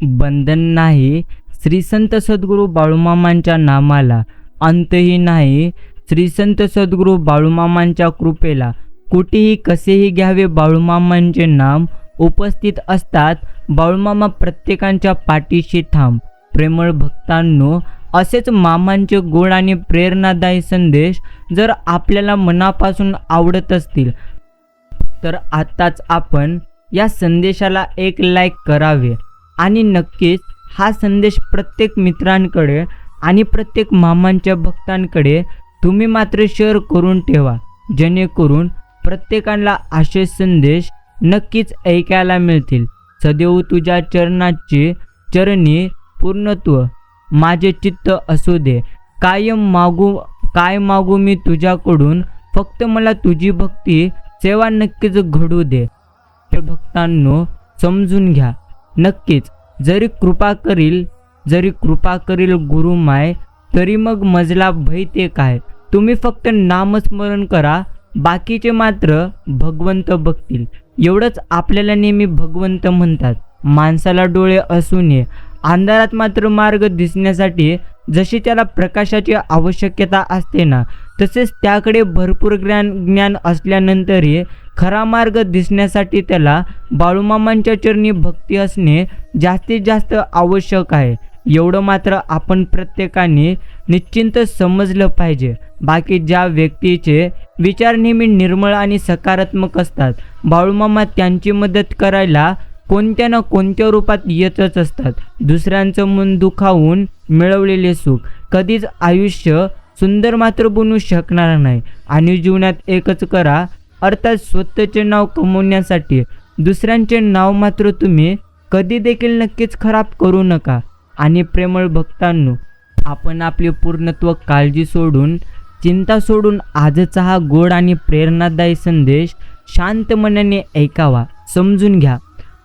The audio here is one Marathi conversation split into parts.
बंधन नाही श्री संत सद्गुरू बाळूमामांच्या नामाला, अंतही नाही श्री संत सद्गुरू बाळूमामांच्या कृपेला. कुठेही कसेही घ्यावे बाळूमामांचे नाम, उपस्थित असतात बाळूमामा प्रत्येकांच्या पाठीशी ठाम. प्रेमळ भक्तांनो, असेच मामांचे गोड आणि प्रेरणादायी संदेश जर आपल्याला मनापासून आवडत असतील तर आताच आपण या संदेशाला एक लाईक करावे आणि नक्कीच हा संदेश प्रत्येक मित्रांकडे आणि प्रत्येक मामांच्या भक्तांकडे तुम्ही मात्र शेअर करून ठेवा, जेणेकरून प्रत्येकाला असे संदेश नक्कीच ऐकायला मिळतील. सदैव तुझ्या चरणी पूर्णत्व माझे चित्त असू दे. काय मागू मी तुझ्याकडून, फक्त मला तुझी भक्ती सेवा नक्कीच घडू दे. भक्तांनो, समजून घ्या नक्कीच. जरी कृपा करील गुरुमाय, तरी मग मजला भय ते काय. तुम्ही फक्त नामस्मरण करा, बाकीचे मात्र भगवंत बघतील. एवढंच आपल्याला नेहमी भगवंत म्हणतात. माणसाला डोळे असू नये, अंधारात मात्र मार्ग दिसण्यासाठी जशी त्याला प्रकाशाची आवश्यकता असते ना, तसेच त्याकडे भरपूर ज्ञान असल्यानंतरही खरा मार्ग दिसण्यासाठी त्याला बाळूमामांच्या चरणी भक्ती असणे जास्तीत जास्त आवश्यक आहे. एवढं मात्र आपण प्रत्येकाने निश्चिंत समजलं पाहिजे. बाकी ज्या व्यक्तीचे विचार नेहमी निर्मळ आणि सकारात्मक असतात, बाळूमामा त्यांची मदत करायला कोणत्या ना कोणत्या रूपात येतच असतात. दुसऱ्यांचं मन दुखावून मिळवलेले सुख कधीच आयुष्य सुंदर मात्र बनवू शकणार नाही. आणि जीवनात एकच करा, अर्थात स्वतःचे नाव कमवण्यासाठी दुसऱ्यांचे नाव मात्र तुम्ही कधी देखील नक्कीच खराब करू नका. आणि प्रेमळ भक्तांनो, आपण आपली पूर्णत्व काळजी सोडून, चिंता सोडून आजचा हा गोड आणि प्रेरणादायी संदेश शांत मनाने ऐकावा. समजून घ्या.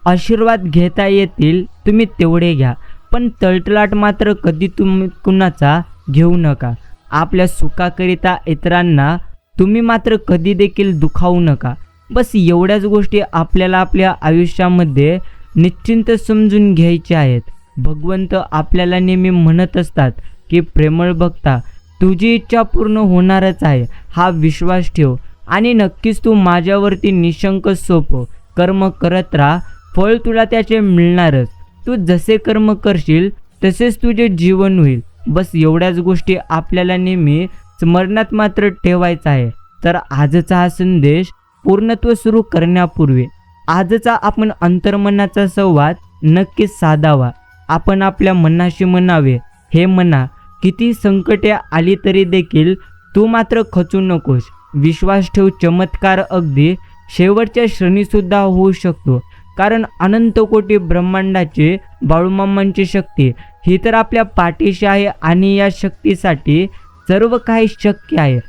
आशीर्वाद घेता येतील तुम्ही तेवढे घ्या, पण तळतलाट मात्र कधी तुम्ही कुणाचा घेऊ नका. आपल्या सुखाकरिता इतरांना तुम्ही मात्र कधी देखील दुखावू नका. बस एवढ्याच गोष्टी आपल्याला आपल्या आयुष्यामध्ये निश्चिंत समजून घ्यायच्या आहेत. भगवंत आपल्याला नेहमी म्हणत असतात की प्रेमळ भक्ता, तुझी इच्छा पूर्ण होणारच आहे, हा विश्वास ठेव आणि नक्कीच तू माझ्यावरती निशंक सोपव. कर्म करत राहा, फळ तुला त्याचे मिळणारच. तू जसे कर्म करशील तसेच तुझे जीवन होईल. बस एवढ्याच गोष्टी आपल्याला नेहमी स्मरणात मात्र ठेवायचा आहे. तर आजचा हा संदेश पूर्णत्व सुरू करण्यापूर्वी आजचा आपण अंतर्मनाचा संवाद नक्कीच साधावा. आपण आपल्या मनाशी म्हणावे, हे मना, किती संकटे आली तरी देखील तू मात्र खचू नकोस. विश्वास ठेव, चमत्कार अगदी शेवटच्या क्षणीसुद्धा होऊ शकतो. कारण अनंत कोटी ब्रह्मांडाचे बाळूमामांची शक्ती ही तर आपल्या पाठीशी आहे आणि या शक्तीसाठी सर्व काही शक्य आहे.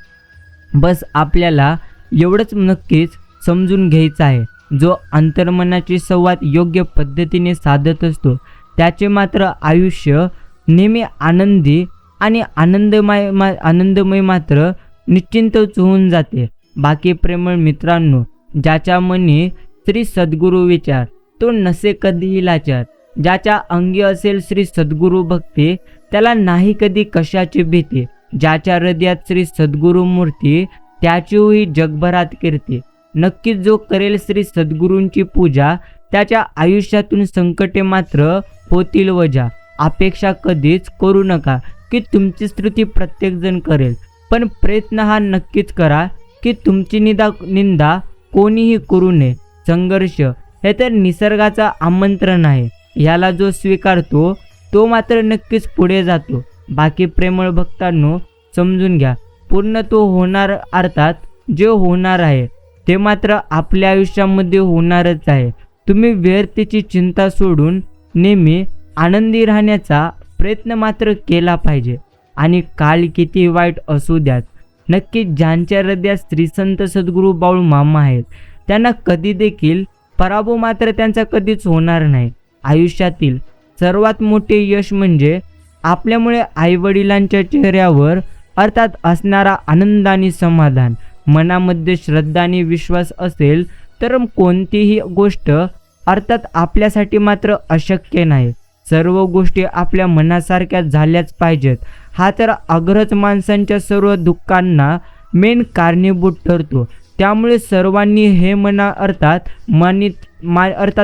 बस आपल्याला एवढंच नक्कीच समजून घ्यायचं आहे. जो अंतर्मनाचे संवाद योग्य पद्धतीने साधत असतो त्याचे मात्र आयुष्य नेहमी आनंदी आणि आनंदमय मात्र निश्चिंतच होऊन जाते. बाकी प्रेमळ मित्रांनो, ज्याच्या मनी श्री सद्गुरू विचार, तो नसे कधीही लाचार. ज्याच्या अंगी असेल श्री सद्गुरू भक्ती, त्याला नाही कधी कशाची भीती. ज्याच्या हृदयात श्री सद्गुरू मूर्ती, त्याची होई जगभरात कीर्ती. नक्कीच जो करेल श्री सद्गुरूंची पूजा, त्याच्या आयुष्यातून संकटे मात्र होतील वजा. अपेक्षा कधीच करू नका की तुमची स्तुती प्रत्येकजण करेल, पण प्रयत्न हा नक्कीच करा की तुमची निंदा कोणीही करू नये. संघर्ष हे तर निसर्गाचा आमंत्रण आहे, याला जो स्वीकारतो तो मात्र नक्कीच पुढे जातो. बाकी प्रेमळ भक्तांनो, समजून घ्या, पूर्णत्व होणार, अर्थात जे होणार आहे ते मात्र आपल्या आयुष्यामध्ये होणारच आहे. तुम्ही व्यर्थतेची चिंता सोडून नेहमी आनंदी राहण्याचा प्रयत्न मात्र केला पाहिजे. आणि काळ किती वाईट असू द्यात, नक्की ज्यांच्या हृदयात श्रीसंत सद्गुरू बाळूमामा आहेत त्यांना कधी देखील पराभव मात्र त्यांचा कधीच होणार नाही. आयुष्यातील सर्वात मोठे यश म्हणजे आपल्यामुळे आईवडिलांच्या चेहऱ्यावर अर्थात असणारा आनंद आणि समाधान. मनामध्ये श्रद्धा आणि विश्वास असेल तर कोणतीही गोष्ट अर्थात आपल्यासाठी मात्र अशक्य नाही. सर्व गोष्टी आपल्या मनासारख्या झाल्याच पाहिजेत, हा तर आग्रहच माणसांच्या सर्व दुःखांना मेन कारणीभूत ठरतो. त्यामुळे सर्वांनी हे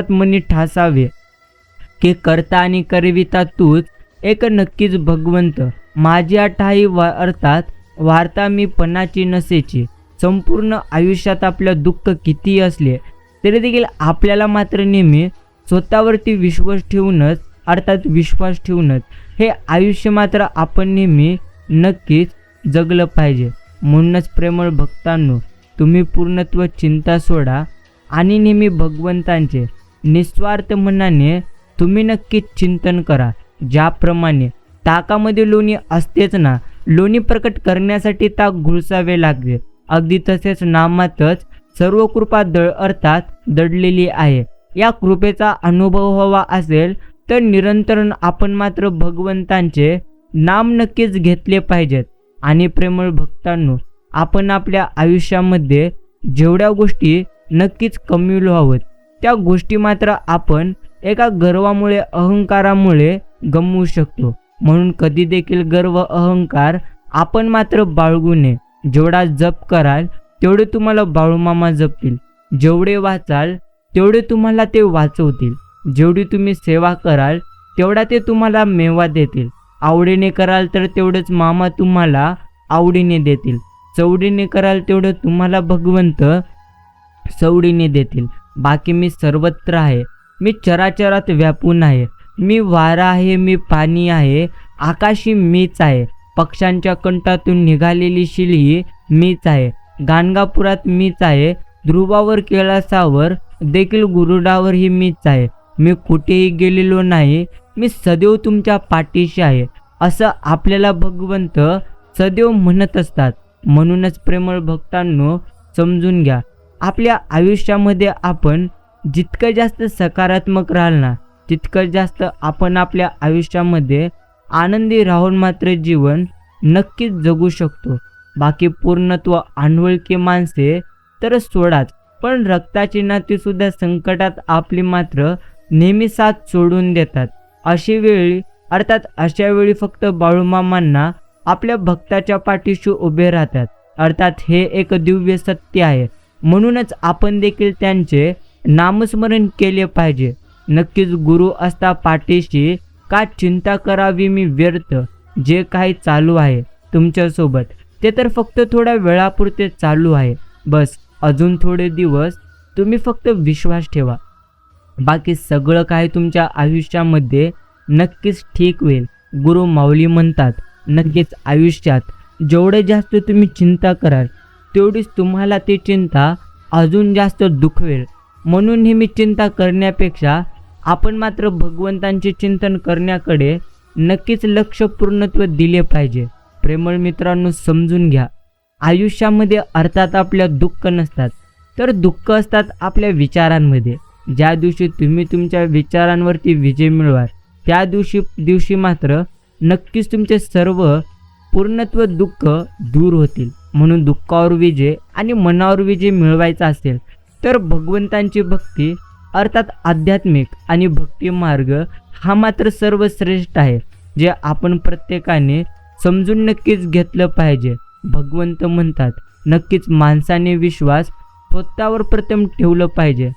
मनी ठासावे की करता आणि करविता तूच एक नक्कीच भगवंत. माझी ठाई अर्थात वार्ता मी पणाची नसेची. संपूर्ण आयुष्यात आपलं दुःख किती असले तरी देखील आपल्याला मात्र नेहमी स्वतःवरती विश्वास ठेवूनच हे आयुष्य मात्र आपण नेहमी नक्कीच जगलं पाहिजे. म्हणूनच प्रेमळ भक्तांनो, तुम्ही पूर्णत्व चिंता सोडा आणि नेहमी भगवंतांचे निस्वार्थ मनाने तुम्ही नक्कीच चिंतन करा. ज्याप्रमाणे ताकामध्ये लोणी असतेच ना, लोणी प्रकट करण्यासाठी ताक घुळसावे लागते, अगदी तसेच नामातच सर्व कृपा दडलेली आहे. या कृपेचा अनुभव हवा असेल तर निरंतर आपण मात्र भगवंतांचे नाम नक्कीच घेतले पाहिजेत. आणि प्रेमळ भक्तांनो, आपण आपल्या आयुष्यामध्ये जेवढ्या गोष्टी नक्कीच कमविलो आहोत त्या गोष्टी मात्र आपण एका गर्वामुळे अहंकारामुळे गमवू शकतो. म्हणून कधी देखील गर्व अहंकार आपण मात्र बाळगू नये. जेवढा जप कराल तेवढे तुम्हाला बाळूमामा जपतील, जेवढे वाचाल तेवढे तुम्हाला ते वाचवतील, जेवढी तुम्ही सेवा कराल तेवढा ते तुम्हाला मेवा देतील, आवडीने कराल तर तेवढेच मामा तुम्हाला आवडीने देतील, चवडीने कराल तेवढं तुम्हाला भगवंत सवडीने देतील. बाकी मी सर्वत्र आहे, मी चराचरात व्यापून आहे, मी वारा आहे, मी पाणी आहे, आकाशी मीच आहे, पक्ष्यांच्या कंठातून निघालेली शिली मीच आहे, गाणगापुरात मीच आहे, ध्रुवावर कैलासावर देखील गुरुडावरही मीच आहे, मी कुठेही गेलेलो नाही, मी सदैव तुमच्या पाठीशी आहे, असं आपल्याला भगवंत सदैव म्हणत असतात. म्हणूनच प्रेमळ भक्तांनो, समजून घ्या, आपल्या आयुष्यामध्ये आपण जितकं जास्त सकारात्मक राहाल ना, तितकं जास्त आपण आपल्या आयुष्यामध्ये आनंदी राहून मात्र जीवन नक्कीच जगू शकतो. बाकी पूर्णत्व अनोळखी माणसे तर सोडाच, पण रक्ताची नाती सुद्धा संकटात आपली मात्र नेहमी साथ सोडून देतात. अशा वेळी फक्त बाळूमामांना आपल्या भक्ताच्या पाठीशी उभे राहतात. अर्थात हे एक दिव्य सत्य आहे. म्हणूनच आपण देखील त्यांचे नामस्मरण केले पाहिजे. नक्कीच गुरु असता पाठीशी, का चिंता करावी मी व्यर्थ. जे काही चालू आहे तुमच्यासोबत ते तर फक्त थोड्या वेळापुरते चालू आहे. बस अजून थोडे दिवस तुम्ही फक्त विश्वास ठेवा, बाकी सगळं काही तुमच्या आयुष्यामध्ये नक्कीच ठीक होईल. गुरु माऊली म्हणतात, नक्कीच आयुष्यात जेवढे जास्त तुम्ही चिंता कराल तेवढीच तुम्हाला ती चिंता अजून जास्त दुखवेल. म्हणून नेहमी चिंता करण्यापेक्षा आपण मात्र भगवंतांचे चिंतन करण्याकडे नक्कीच लक्ष पूर्णत्व दिले पाहिजे. प्रेमळ मित्रांनो, समजून घ्या, आयुष्यामध्ये अर्थात आपल्या दुःख नसतात, तर दुःख असतात आपल्या विचारांमध्ये. ज्या दिवशी तुम्ही तुमच्या विचारांवरती विजय मिळवाल त्या दिवशी मात्र नक्कीच तुमचे सर्व पूर्णत्व दुःख दूर होतील. म्हणून दुःखावर विजय आणि मनावर विजय मिळवायचा असेल तर भगवंतांची भक्ती अर्थात आध्यात्मिक आणि भक्ती मार्ग हा मात्र सर्वश्रेष्ठ आहे, जे आपण प्रत्येकाने समजून नक्कीच घेतलं पाहिजे. भगवंत म्हणतात, नक्कीच माणसाने विश्वास स्वतःवर प्रथम ठेवलं पाहिजे.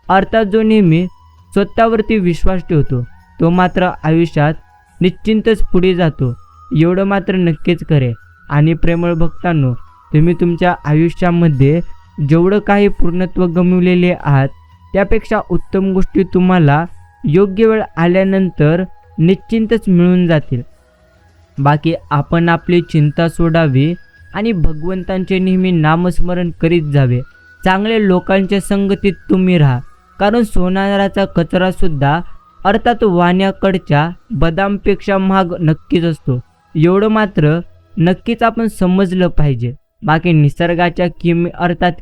अर्थात जो नेहमी स्वतःवरती विश्वास ठेवतो तो मात्र आयुष्यात निश्चिंतच पुढे जातो, एवढं मात्र नक्कीच करे. आणि प्रेमळ भक्तांनो, तुम्ही तुमच्या आयुष्यामध्ये जेवढं काही पूर्णत्व गमावलेले आहात त्यापेक्षा उत्तम गोष्टी तुम्हाला योग्य वेळ आल्यानंतर निश्चिंतच मिळून जातील. बाकी आपण आपली चिंता सोडावी आणि भगवंतांचे नेहमी नामस्मरण करीत जावे. चांगल्या लोकांच्या संगतीत तुम्ही राहा, कारण सोनाराचा कचरा सुद्धा अर्थात वाण्याकडच्या बदामपेक्षा महाग नक्कीच असतो, एवढं मात्र नक्कीच आपण समजलं पाहिजे. बाकी निसर्गाच्या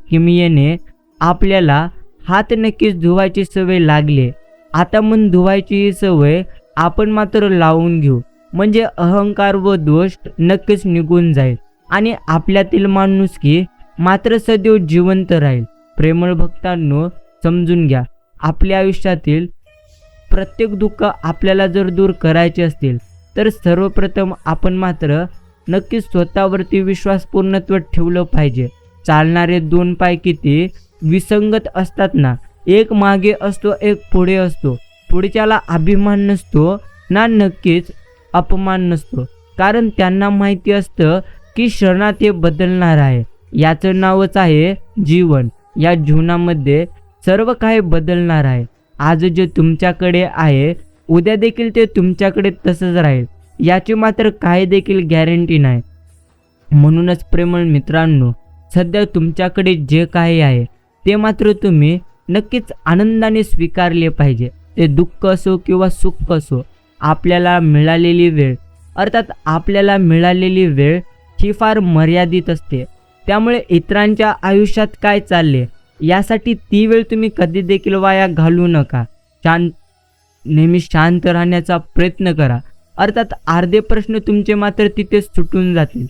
किमयेने आपल्याला हात नक्कीच धुवायची सवय लागली. आता मन धुवायची ही सवय आपण मात्र लावून घेऊ, म्हणजे अहंकार व दोष नक्कीच निघून जाईल आणि आपल्यातील माणुसकी मात्र सदैव जिवंत राहील. प्रेमळ भक्तांनो, समजून घ्या, आपल्या आयुष्यातील प्रत्येक दुःख आपल्याला जर दूर करायचे असतील तर सर्वप्रथम आपण मात्र नक्कीच स्वतःवरती विश्वास पूर्णत्व ठेवलं पाहिजे. चालणारे दोन पाय किती विसंगत असतात ना, एक मागे असतो एक पुढे असतो. पुढच्याला अभिमान नसतो ना नक्कीच अपमान नसतो, कारण त्यांना माहिती असतं की क्षणात हे बदलणार आहे. याचं नावच आहे जीवन. या जीवनामध्ये सर्व काही बदलणार आहे. आज जे तुमच्याकडे आहे उद्या देखील ते तुमच्याकडे तसंच राहील, याची मात्र काही देखील गॅरंटी नाही. म्हणूनच प्रेमळ मित्रांनो, सध्या तुमच्याकडे जे काही आहे ते मात्र तुम्ही नक्कीच आनंदाने स्वीकारले पाहिजे. ते दुःख असो किंवा सुख असो, आपल्याला मिळालेली वेळ अर्थात आपल्याला मिळालेली वेळ ही फार मर्यादित असते. त्यामुळे इतरांच्या आयुष्यात काय चालले यासाठी ती वेळ तुम्ही कधी देखील वाया घालवू नका. नेहमी शांत राहण्याचा प्रयत्न करा. अर्थात अर्धे प्रश्न तुमचे मात्र तिथे सुटून जातील.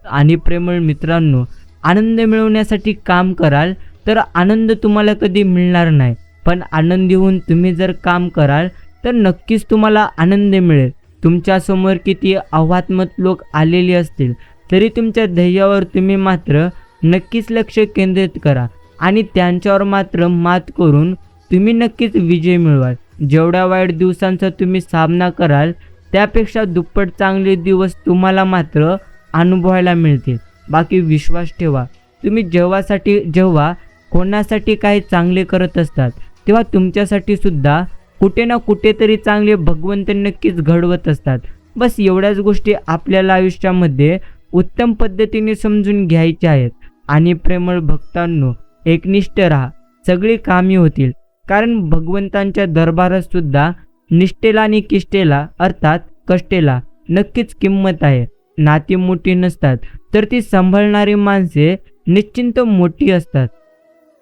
आणि प्रेमळ मित्रांनो, आनंद मिळवण्यासाठी काम कराल तर आनंद तुम्हाला कधी मिळणार नाही, पण आनंदी होऊन तुम्ही जर काम कराल तर नक्कीच तुम्हाला आनंद मिळेल. तुमच्यासमोर किती आव्हानात्मक लोक आलेले असतील तरी तुमच्या ध्येयावर तुम्ही मात्र नक्कीच लक्ष केंद्रित करा आणि त्यांच्यावर मात्र मात करून तुम्ही नक्कीच विजय मिळवाल. जेवढ्या वाईट दिवसांचा तुम्ही सामना कराल त्यापेक्षा दुप्पट चांगले दिवस तुम्हाला मात्र अनुभवायला मिळतील. बाकी विश्वास ठेवा, तुम्ही जेव्हा कोणासाठी काही चांगले करत असतात तेव्हा तुमच्यासाठी सुद्धा कुठे ना कुठेतरी चांगले भगवंत नक्कीच घडवत असतात. बस एवढ्याच गोष्टी आपल्याला आयुष्यामध्ये उत्तम पद्धतीने समजून घ्यायच्या आहेत. आणि प्रेमळ भक्तांनो, एकनिष्ठ राहा, सगळी कामी होतील. कारण भगवंतांच्या दरबारात सुद्धा निष्ठेला आणि किष्टेला अर्थात कष्टेला नक्कीच किंमत आहे. नाती मोठी नसतात तर ती सांभाळणारी माणसे निश्चिंत मोठी असतात.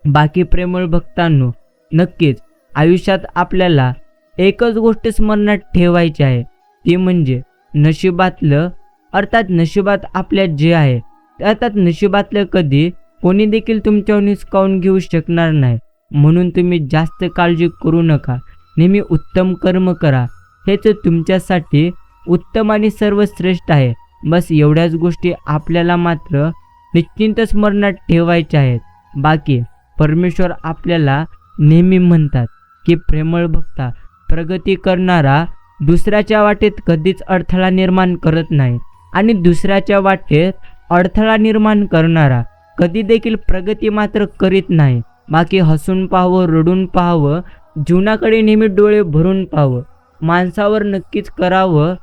बाकी प्रेमळ भक्तांनो, नक्कीच आयुष्यात आपल्याला एकच गोष्ट स्मरणात ठेवायची आहे, ती म्हणजे नशिबातलं अर्थात नशिबात आपल्या जे आहे अर्थात नशिबातलं कधी कोणी देखील तुमच्यावर हिसकावून घेऊ शकणार नाही. म्हणून तुम्ही जास्त काळजी करू नका, नेहमी उत्तम कर्म करा, हेच तुमच्यासाठी उत्तम आणि सर्वश्रेष्ठ आहे. बस एवढ्याच गोष्टी आपल्याला मात्र निश्चिंत स्मरणात ठेवायच्या आहेत. बाकी परमेश्वर आपल्याला नेहमी म्हणतात की प्रेमळ भक्ता, प्रगती करणारा दुसऱ्याच्या वाटेत कधीच अडथळा निर्माण करत नाही आणि दुसऱ्याच्या वाटेत अडथळा निर्माण करणारा कधी देखील प्रगती मात्र करीत नाही. बाकी हसून पाहावं, रडून पाहावं, जीवनाकडे नेहमी डोळे भरून पाहावं, माणसावर नक्कीच करावं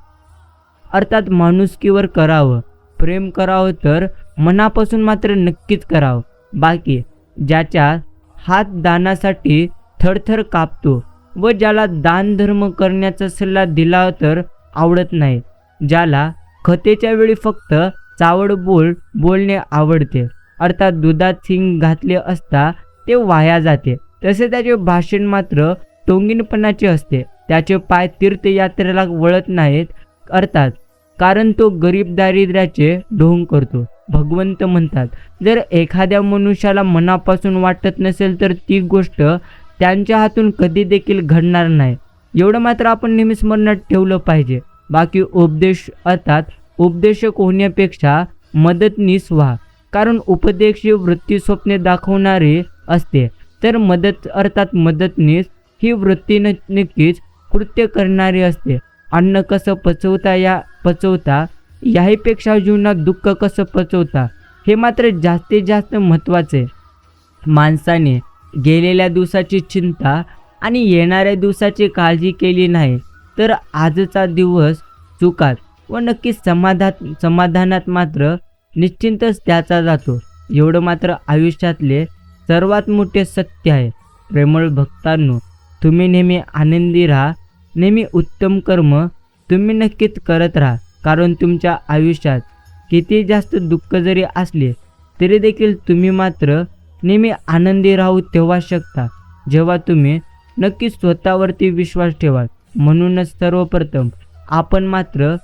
अर्थात माणुसकीवर करावं, प्रेम करावं तर मनापासून मात्र नक्कीच करावं. बाकी ज्याच्या हात दानासाठी थरथर कापतो व ज्याला दान धर्म करण्याचा सल्ला दिला तर आवडत नाही, ज्याला कथेच्या वेळी फक्त चावड बोलणे आवडते अर्थात दुधात सिंग घातले असता ते वाया जाते, तसे त्याचे भाषण मात्र टोंगीनपणाचे असते. त्याचे पाय तीर्थयात्रेला वळत नाहीत अर्थात कारण तो गरीब दारिद्र्याचे ढोंग करतो. भगवंत म्हणतात, जर एखाद्या मनुष्याला मनापासून वाटत नसेल तर ती गोष्ट त्यांच्या हातून कधी देखील घडणार नाही. एवढं मात्र आपण नेहमी स्मरणात ठेवलं पाहिजे. बाकी उपदेशक होण्यापेक्षा मदतनीस व्हा, कारण उपदेश वृत्ती स्वप्ने दाखवणारी असते तर मदतनीस ही वृत्ती नक्कीच कृत्य करणारी असते. अन्न कसं पचवता याहीपेक्षा जीवनात दुःख कसं पचवता हे मात्र जास्तीत जास्त महत्त्वाचे. माणसाने गेलेल्या दिवसाची चिंता आणि येणाऱ्या दिवसाची काळजी केली नाही तर आजचा दिवस चुकात व नक्कीच समाधानात मात्र निश्चिंतच त्याचा जातो. एवढं मात्र आयुष्यातले सर्वात मोठे सत्य आहे. प्रेमळ भक्तांनो, तुम्ही नेहमी आनंदी राहा, नेहमी उत्तम कर्म तुम्ही नक्कीच करत राहा, कारण तुमच्या आयुष्यात किती जास्त दुःख जरी असले तरी देखील तुम्ही मात्र नेहमी आनंदी राहू तेव्हा शकता जेव्हा तुम्ही नक्कीच स्वतःवरती विश्वास ठेवाल. म्हणूनच सर्वप्रथम आपण मात्र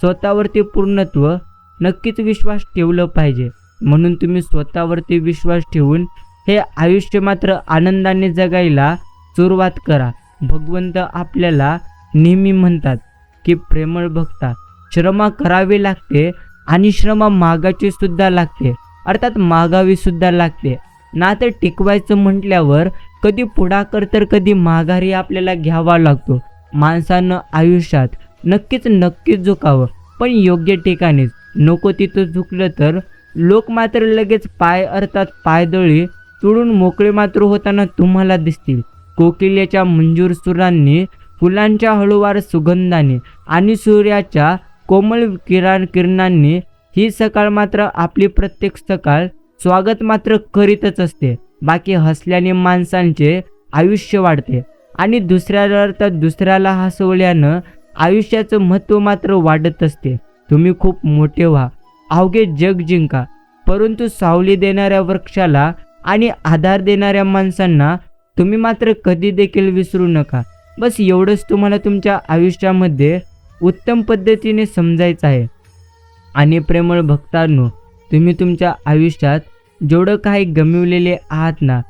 स्वतःवरती पूर्णत्व नक्कीच विश्वास ठेवलं पाहिजे. म्हणून तुम्ही स्वतःवरती विश्वास ठेवून हे आयुष्य मात्र आनंदाने जगायला सुरुवात करा. भगवंत आपल्याला नेहमी म्हणतात की प्रेमळ भक्ता, श्रम करावे लागते आणि श्रम मागाची सुद्धा लागते, अर्थात मागावी सुद्धा लागते. नातं टिकवायचं म्हटल्यावर कधी पुढाकार तर कधी माघारी आपल्याला घ्यावा लागतो. माणसानं आयुष्यात नक्कीच झुकावं, पण योग्य ठिकाणीच. नको तिथं झुकलं तर लोक मात्र लगेच पायदळी तोडून मोकळे मात्र होताना तुम्हाला दिसतील. कोकिलेच्या मंजूर सुरांनी, फुलांच्या हळूवार सुगंधाने आणि सूर्याच्या कोमल किरणांनी ही सकाळ मात्र आपली प्रत्येक सकाळ स्वागत मात्र करीतच असते. बाकी हसल्याने माणसांचे आयुष्य वाढते आणि दुसऱ्याला हसवल्यानं आयुष्याचं महत्त्व मात्र वाढत असते. तुम्ही खूप मोठे व्हा, अवघे जग जिंका, परंतु सावली देणाऱ्या वृक्षाला आणि आधार देणाऱ्या माणसांना तुम्ही मात्र कधी देखील विसरू नका. बस एवढंच तुम्हाला तुमच्या आयुष्यामध्ये उत्तम पद्धतीने समजायचं आहे. आणि प्रेमळ भक्तांनो, तुम्ही तुमच्या आयुष्यात जेवढं काही गमिवलेले आहात ना,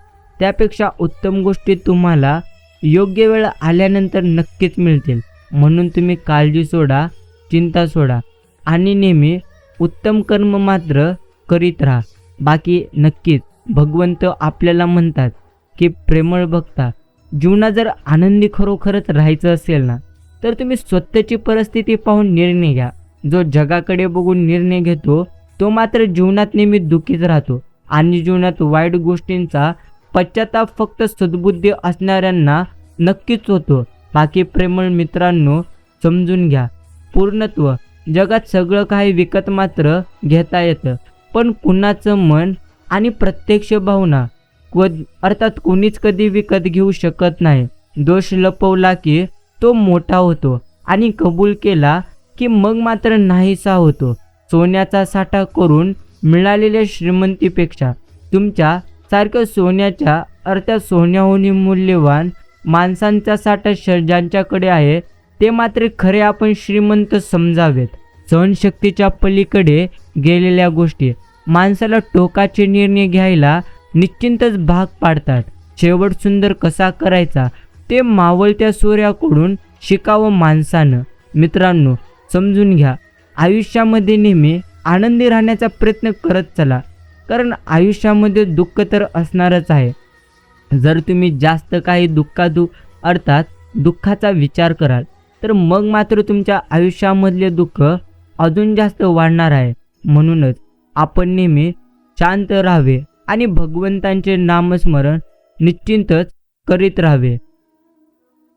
त्यापेक्षा उत्तम गोष्टी तुम्हाला योग्य वेळ आल्यानंतर नक्कीच मिळतील. म्हणून तुम्ही काळजी सोडा, चिंता सोडा आणि नेहमी उत्तम कर्म मात्र करीत राहा. बाकी नक्कीच भगवंत आपल्याला म्हणतात की प्रेमळ भक्ता, जीवनात जर आनंदी खरोखरच राहायचं असेल ना, तर तुम्ही स्वतःची परिस्थिती पाहून निर्णय घ्या. जो जगाकडे बघून निर्णय घेतो तो मात्र जीवनात नेहमी दुःखीच राहतो आणि जीवनात वाईट गोष्टींचा पश्चाताप फक्त सद्बुद्धी असणाऱ्यांना नक्कीच होतो. बाकी प्रेमळ मित्रांनो, समजून घ्या, पूर्णत्व जगात सगळं काही विकत मात्र घेता येतं, पण कुणाचं मन आणि प्रत्यक्ष भावना अर्थात कोणीच कधी विकत घेऊ शकत नाही. दोष लपवला की तो मोठा होतो आणि कबूल केला की मग मात्र नाहीसा होतो. सोन्याचा साठा करून मिळालेल्या श्रीमंतीपेक्षा तुमच्या सारखं सोन्याहून मूल्यवान माणसांचा साठा ज्यांच्याकडे आहे ते मात्र खरे आपण श्रीमंत समजावेत. सहनशक्तीच्या पलीकडे गेलेल्या गोष्टी माणसाला टोकाचे निर्णय घ्यायला निश्चितच भाग पाडतात. शेवट सुंदर कसा करायचा ते मावळत्या सूर्याकडून शिकावं माणसानं. मित्रांनो, समजून घ्या, आयुष्यामध्ये नेहमी आनंदी राहण्याचा प्रयत्न करत चला, कारण आयुष्यामध्ये दुःख तर असणारच आहे. जर तुम्ही जास्त काही दुःखाचा विचार कराल तर मग मात्र तुमच्या आयुष्यामधले दुःख अजून जास्त वाढणार आहे. म्हणूनच आपण नेहमी शांत राहावे आणि भगवंतांचे नामस्मरण निश्चितच करीत राहावे.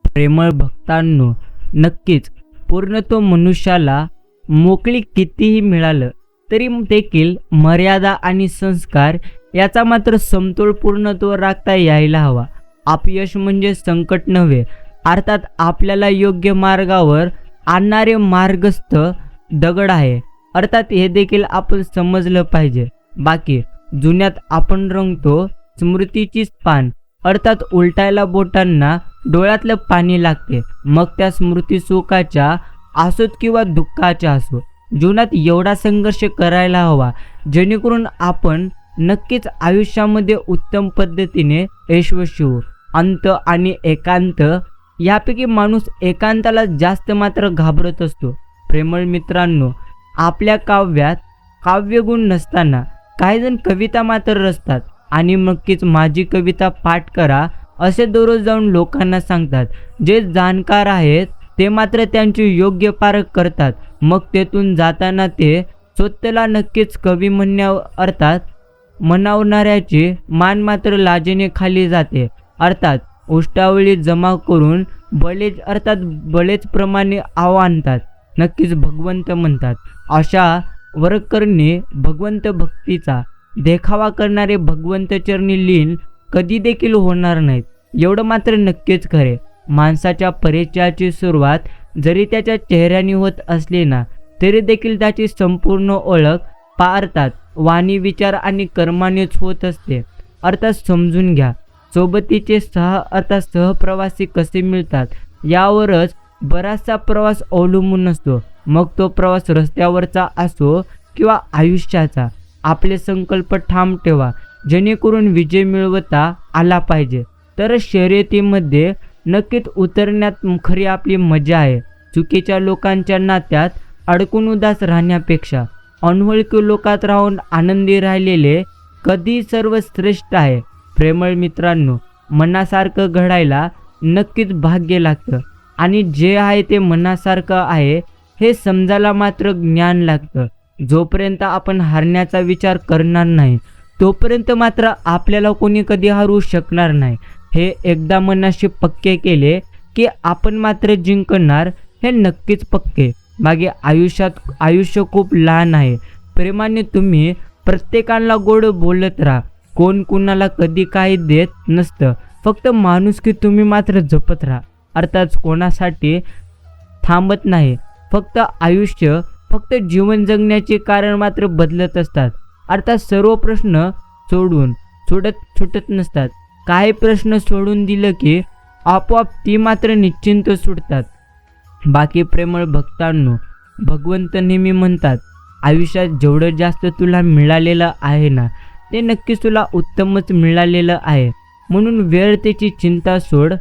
प्रेमळ भक्तांनो, नक्कीच पूर्णत्व मनुष्याला मोकळीक कितीही मिळालं तरी देखील मर्यादा आणि संस्कार याचा मात्र समतोल पूर्णत्व राखता यायला हवा. अपयश म्हणजे संकट नव्हे, अर्थात आपल्याला योग्य मार्गावर आणणारे मार्गस्थ दगड आहे. अर्थात हे देखील आपण समजलं पाहिजे. बाकी जुन्यात आपण रंगतो स्मृतीचीच पान, अर्थात उलटायला बोटांना डोळ्यातलं पाणी लागते. मग त्या स्मृती सुखाच्या असोत किंवा दुःखाच्या असो, जीवनात एवढा संघर्ष करायला हवा जेणेकरून आपण नक्कीच आयुष्यामध्ये उत्तम पद्धतीने यशस्वी होऊ. अंत आणि एकांत यापैकी माणूस एकांताला जास्त मात्र घाबरत असतो. प्रेमळ मित्रांनो, आपल्या काव्यात काव्यगुण नसताना काही जण कविता मात्र रचतात आणि नक्कीच माझी कविता पाठ करा असे दररोज जाऊन लोकांना सांगतात. जे जाणकार आहेत ते मात्र त्यांची योग्य पारख करतात. मग तेथून जाताना ते स्वतःला नक्कीच कवी म्हणावणाऱ्याची मान मात्र लाजेने खाली जाते. अर्थात उष्टावळी जमा करून बळेच प्रमाणे आणतात. नक्कीच भगवंत म्हणतात, अशा वरकरणी भगवंत भक्तीचा देखावा करणारे भगवंत चरणी लीन कधी देखील होणार नाहीत. एवढं मात्र नक्कीच खरे. माणसाच्या परिचयाची सुरुवात जरी त्याच्या चेहऱ्याने होत असली ना, तरी देखील त्याची संपूर्ण ओळख अर्थात वाणी, विचार आणि कर्मानेच होत असते. अर्थात समजून घ्या, सोबतीचे सहप्रवासी कसे मिळतात यावरच बराचसा प्रवास अवलंबून असतो. मग तो प्रवास रस्त्यावरचा असो किंवा आयुष्याचा. आपले संकल्प ठाम ठेवा जेणेकरून विजय मिळवता आला पाहिजे. तर शर्यतीमध्ये नक्कीच उतरण्यात खरी आपली मजा आहे. चुकीच्या लोकांच्या नात्यात अडकून उदास राहण्यापेक्षा अनोळखी लोकात राहून आनंदी राहिलेले कधी सर्वश्रेष्ठ आहे. प्रेमळ मित्रांनो, मनासारखं घडायला नक्कीच भाग्य लागतं आणि जे आहे ते मनासारखं आहे हे समजायला मात्र ज्ञान लागतं. जोपर्यंत आपण हारण्याचा विचार करणार नाही तोपर्यंत मात्र आपल्याला कोणी कधी हरवू शकणार नाही. हे एकदा मनाशी पक्के केले की आपण मात्र जिंकणार हे नक्कीच पक्के. मागे आयुष्य खूप लहान आहे. प्रेमाने तुम्ही प्रत्येकाला गोड बोलत राहा. कोण कुणाला कधी काही देत नसतं, फक्त माणुसकी तुम्ही मात्र जपत राहा. अर्थात कोणासाठी थांबत नाही. फक्त जीवन जगण्याचे कारण मात्र बदलत असतात. अर्थात सर्व प्रश्न सुटत नसतात. काही प्रश्न सोडून दिलं की आपोआप ती मात्र निश्चिंत सुटतात. बाकी प्रेमळ भक्तांनो, भगवंत नेहमी म्हणतात, आयुष्यात जेवढं जास्त तुला मिळालेलं आहे ना ते नक्कीच तुला उत्तमच मिळालेलं आहे. म्हणून व्यर्थेची चिंता सोड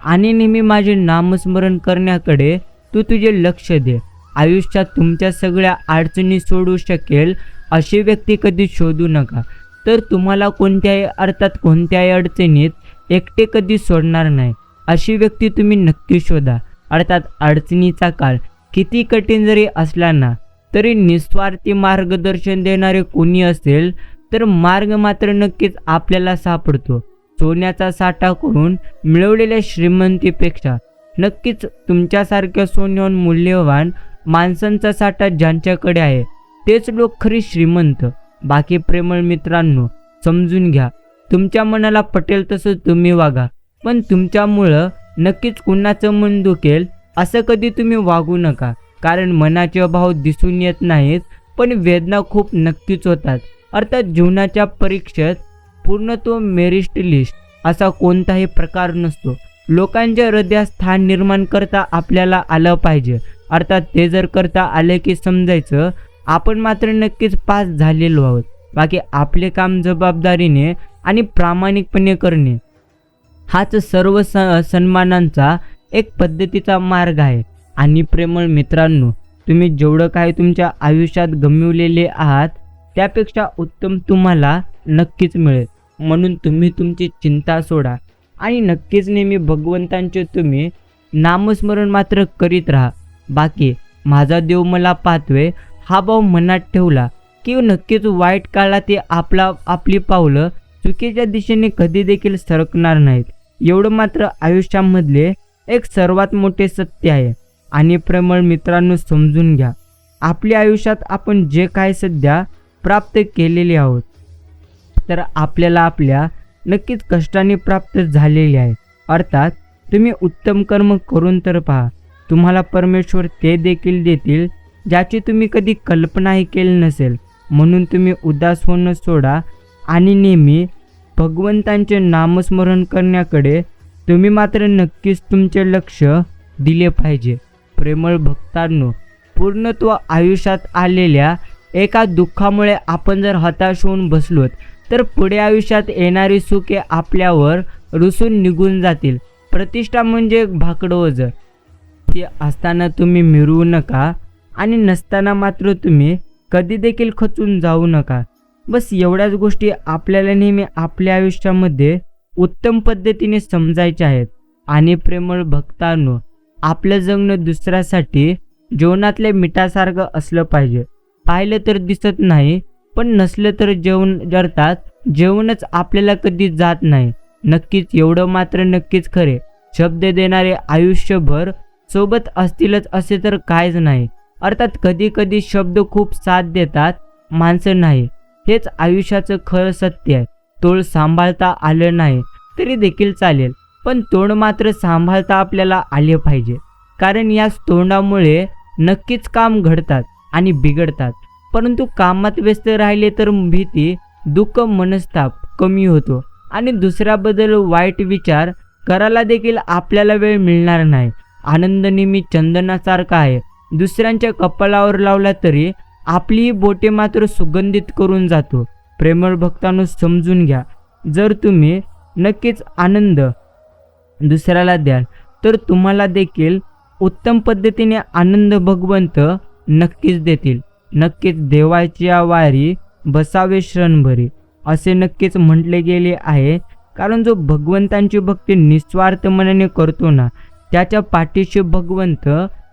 आणि नेहमी माझे नामस्मरण करण्याकडे तू तुझे लक्ष दे. आयुष्यात तुमच्या सगळ्या अडचणी सोडू शकेल अशी व्यक्ती कधी शोधू नका. तर तुम्हाला कोणत्याही अडचणीत एकटे कधी सोडणार नाही अशी व्यक्ती तुम्ही नक्की शोधा. अर्थात अडचणीचा काळ किती कठीण जरी असला ना तरी निस्वार्थी मार्गदर्शन देणारे कोणी असेल तर मार्ग मात्र नक्कीच आपल्याला सापडतो. सोन्याचा साठा करून मिळवलेल्या श्रीमंतीपेक्षा नक्कीच तुमच्यासारख्या सोन्याहून मूल्यवान माणसांचा साठा ज्यांच्याकडे आहे तेच लोक खरी श्रीमंत. बाकी प्रेमळ मित्रांनो, समजून घ्या, तुमच्या मनाला पटेल तसं तुम्ही वागा, पण तुमच्यामुळं नक्कीच कुणाचं मन दुखेल असं कधी तुम्ही वागू नका. कारण मनाचे भाव दिसून येत नाहीत पण वेदना खूप नक्कीच होतात. अर्थात जीवनाच्या परीक्षेत पूर्णत्व मेरिट लिस्ट असा कोणताही प्रकार नसतो. लोकांच्या हृदयात स्थान निर्माण करता आपल्याला आलं पाहिजे. अर्थात ते जर करता आले की समजायचं आपण मात्र नक्कीच पास झालेलो आहोत. बाकी आपले काम जबाबदारीने आणि प्रामाणिकपणे करणे हाच सर्व सन्मानांचा एक पद्धतीचा मार्ग आहे. आणि प्रेमळ मित्रांनो, तुम्ही जेवढं काही तुमच्या आयुष्यात गमावलेले आहात त्यापेक्षा उत्तम तुम्हाला नक्कीच मिळेल. म्हणून तुम्ही तुमची चिंता सोडा आणि नक्कीच नेहमी भगवंतांचे तुम्ही नामस्मरण मात्र करीत राहा. बाकी माझा देव मला पाहतोय हा भाव मनात ठेवला की नक्कीच वाईट काळात ते आपली पावलं चुकीच्या दिशेने कधी देखील सरकणार नाहीत. एवढं मात्र आयुष्यामधले एक सर्वात मोठे सत्य आहे. आणि प्रेमळ मित्रांनो, समजून घ्या, आपल्या आयुष्यात आपण जे काय सध्या प्राप्त केलेले आहोत तर आपल्याला आपल्या नक्कीच कष्टाने प्राप्त झालेले आहे. अर्थात तुम्ही उत्तम कर्म करून तर पहा, तुम्हाला परमेश्वर ते देखील देतील ज्याची तुम्ही कधी कल्पनाही केली नसेल. म्हणून तुम्ही उदास होणं सोडा आणि नेहमी भगवंतांचे नामस्मरण करण्याकडे तुम्ही मात्र नक्कीच तुमचे लक्ष दिले पाहिजे. प्रेमळ भक्तांनो, पूर्णत्व आयुष्यात आलेल्या एका दुःखामुळे आपण जर हताश होऊन बसलोत तर पुढे आयुष्यात येणारी सुखे आपल्यावर रुसून निघून जातील. प्रतिष्ठा म्हणजे एक भाकडं ओझं. ती असताना तुम्ही मिरवू नका आणि नसताना मात्र तुम्ही कधी देखील खचून जाऊ नका. बस एवढ्याच गोष्टी आपल्याला नेहमी आपल्या आयुष्यामध्ये उत्तम पद्धतीने समजायच्या आहेत. आणि प्रेमळ भक्तांनो, आपलं जगणं दुसऱ्यासाठी जेवणातल्या मिठासारखं असलं पाहिजे. पाहिलं तर दिसत नाही पण नसलं तर जेवणच आपल्याला कधी जात नाही. नक्कीच एवढं मात्र नक्कीच खरे, शब्द देणारे आयुष्यभर सोबत असतीलच असे तर काहीच नाही. अर्थात कधी कधी शब्द खूप साथ देतात, माणसं नाही. हेच आयुष्याचं खरं सत्य आहे. तोड सांभाळता आलं नाही तरी देखील चालेल, पण तोंड मात्र सांभाळता आपल्याला आले पाहिजे. कारण या तोंडामुळे नक्कीच काम घडतात आणि बिघडतात. परंतु कामात व्यस्त राहिले तर भीती, दुःख, मनस्ताप कमी होतो आणि दुसऱ्याबद्दल वाईट विचार करायला देखील आपल्याला वेळ मिळणार नाही. आनंद नेहमी चंदनासारखा आहे. दुसऱ्यांच्या कपाळावर लावला तरी आपली बोटे मात्र सुगंधित करून जातो. प्रेमळ भक्तांनो, समजून घ्या, जर तुम्ही नक्कीच आनंद दुसऱ्याला द्याल तर तुम्हाला देखील उत्तम पद्धतीने आनंद भगवंत नक्कीच देतील. नक्कीच देवाच्या वारी बसावे क्षणभरी असे नक्कीच म्हटले गेले आहे. कारण जो भगवंतांची भक्ती निस्वार्थ मनाने करतो ना, त्याच्या पाठीशी भगवंत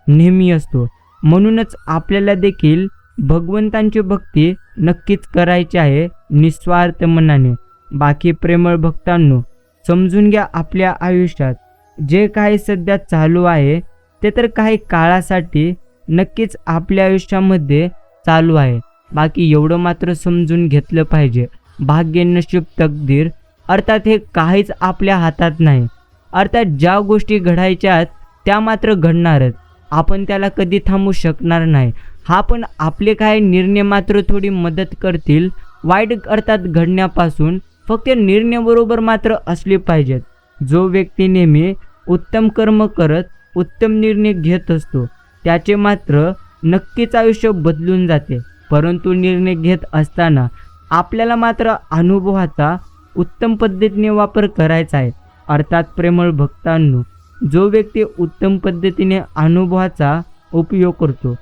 नेहमी असतो. म्हणूनच आपल्याला देखील भगवंतांची भक्ती नक्कीच करायची आहे निस्वार्थ मनाने. बाकी प्रेमळ भक्तांनो, समजून घ्या आपल्या आयुष्यात जे काही सध्या चालू आहे ते तर काही काळासाठी नक्कीच आपल्या आयुष्यामध्ये चालू आहे. बाकी एवढं मात्र समजून घेतलं पाहिजे, भाग्य नशीब तकदीर अर्थात हे काहीच आपल्या हातात नाही. अर्थात ज्या गोष्टी घडायच्यात त्या मात्र घडणारच, आपण त्याला कधी थांबवू शकणार नाही. हा पण आपले काही निर्णय मात्र थोडी मदत करतील वाईट अर्थात घडण्यापासून. फक्त निर्णय बरोबर मात्र असले पाहिजेत. जो व्यक्ती नेहमी उत्तम कर्म करत उत्तम निर्णय घेत असतो त्याचे मात्र नक्कीच आयुष्य बदलून जाते. परंतु निर्णय घेत असताना आपल्याला मात्र अनुभवाचा उत्तम पद्धतीने वापर करायचा आहे. अर्थात प्रेमळ भक्तांनो, जो व्यक्ती उत्तम पद्धतीने अनुभवाचा उपयोग करतो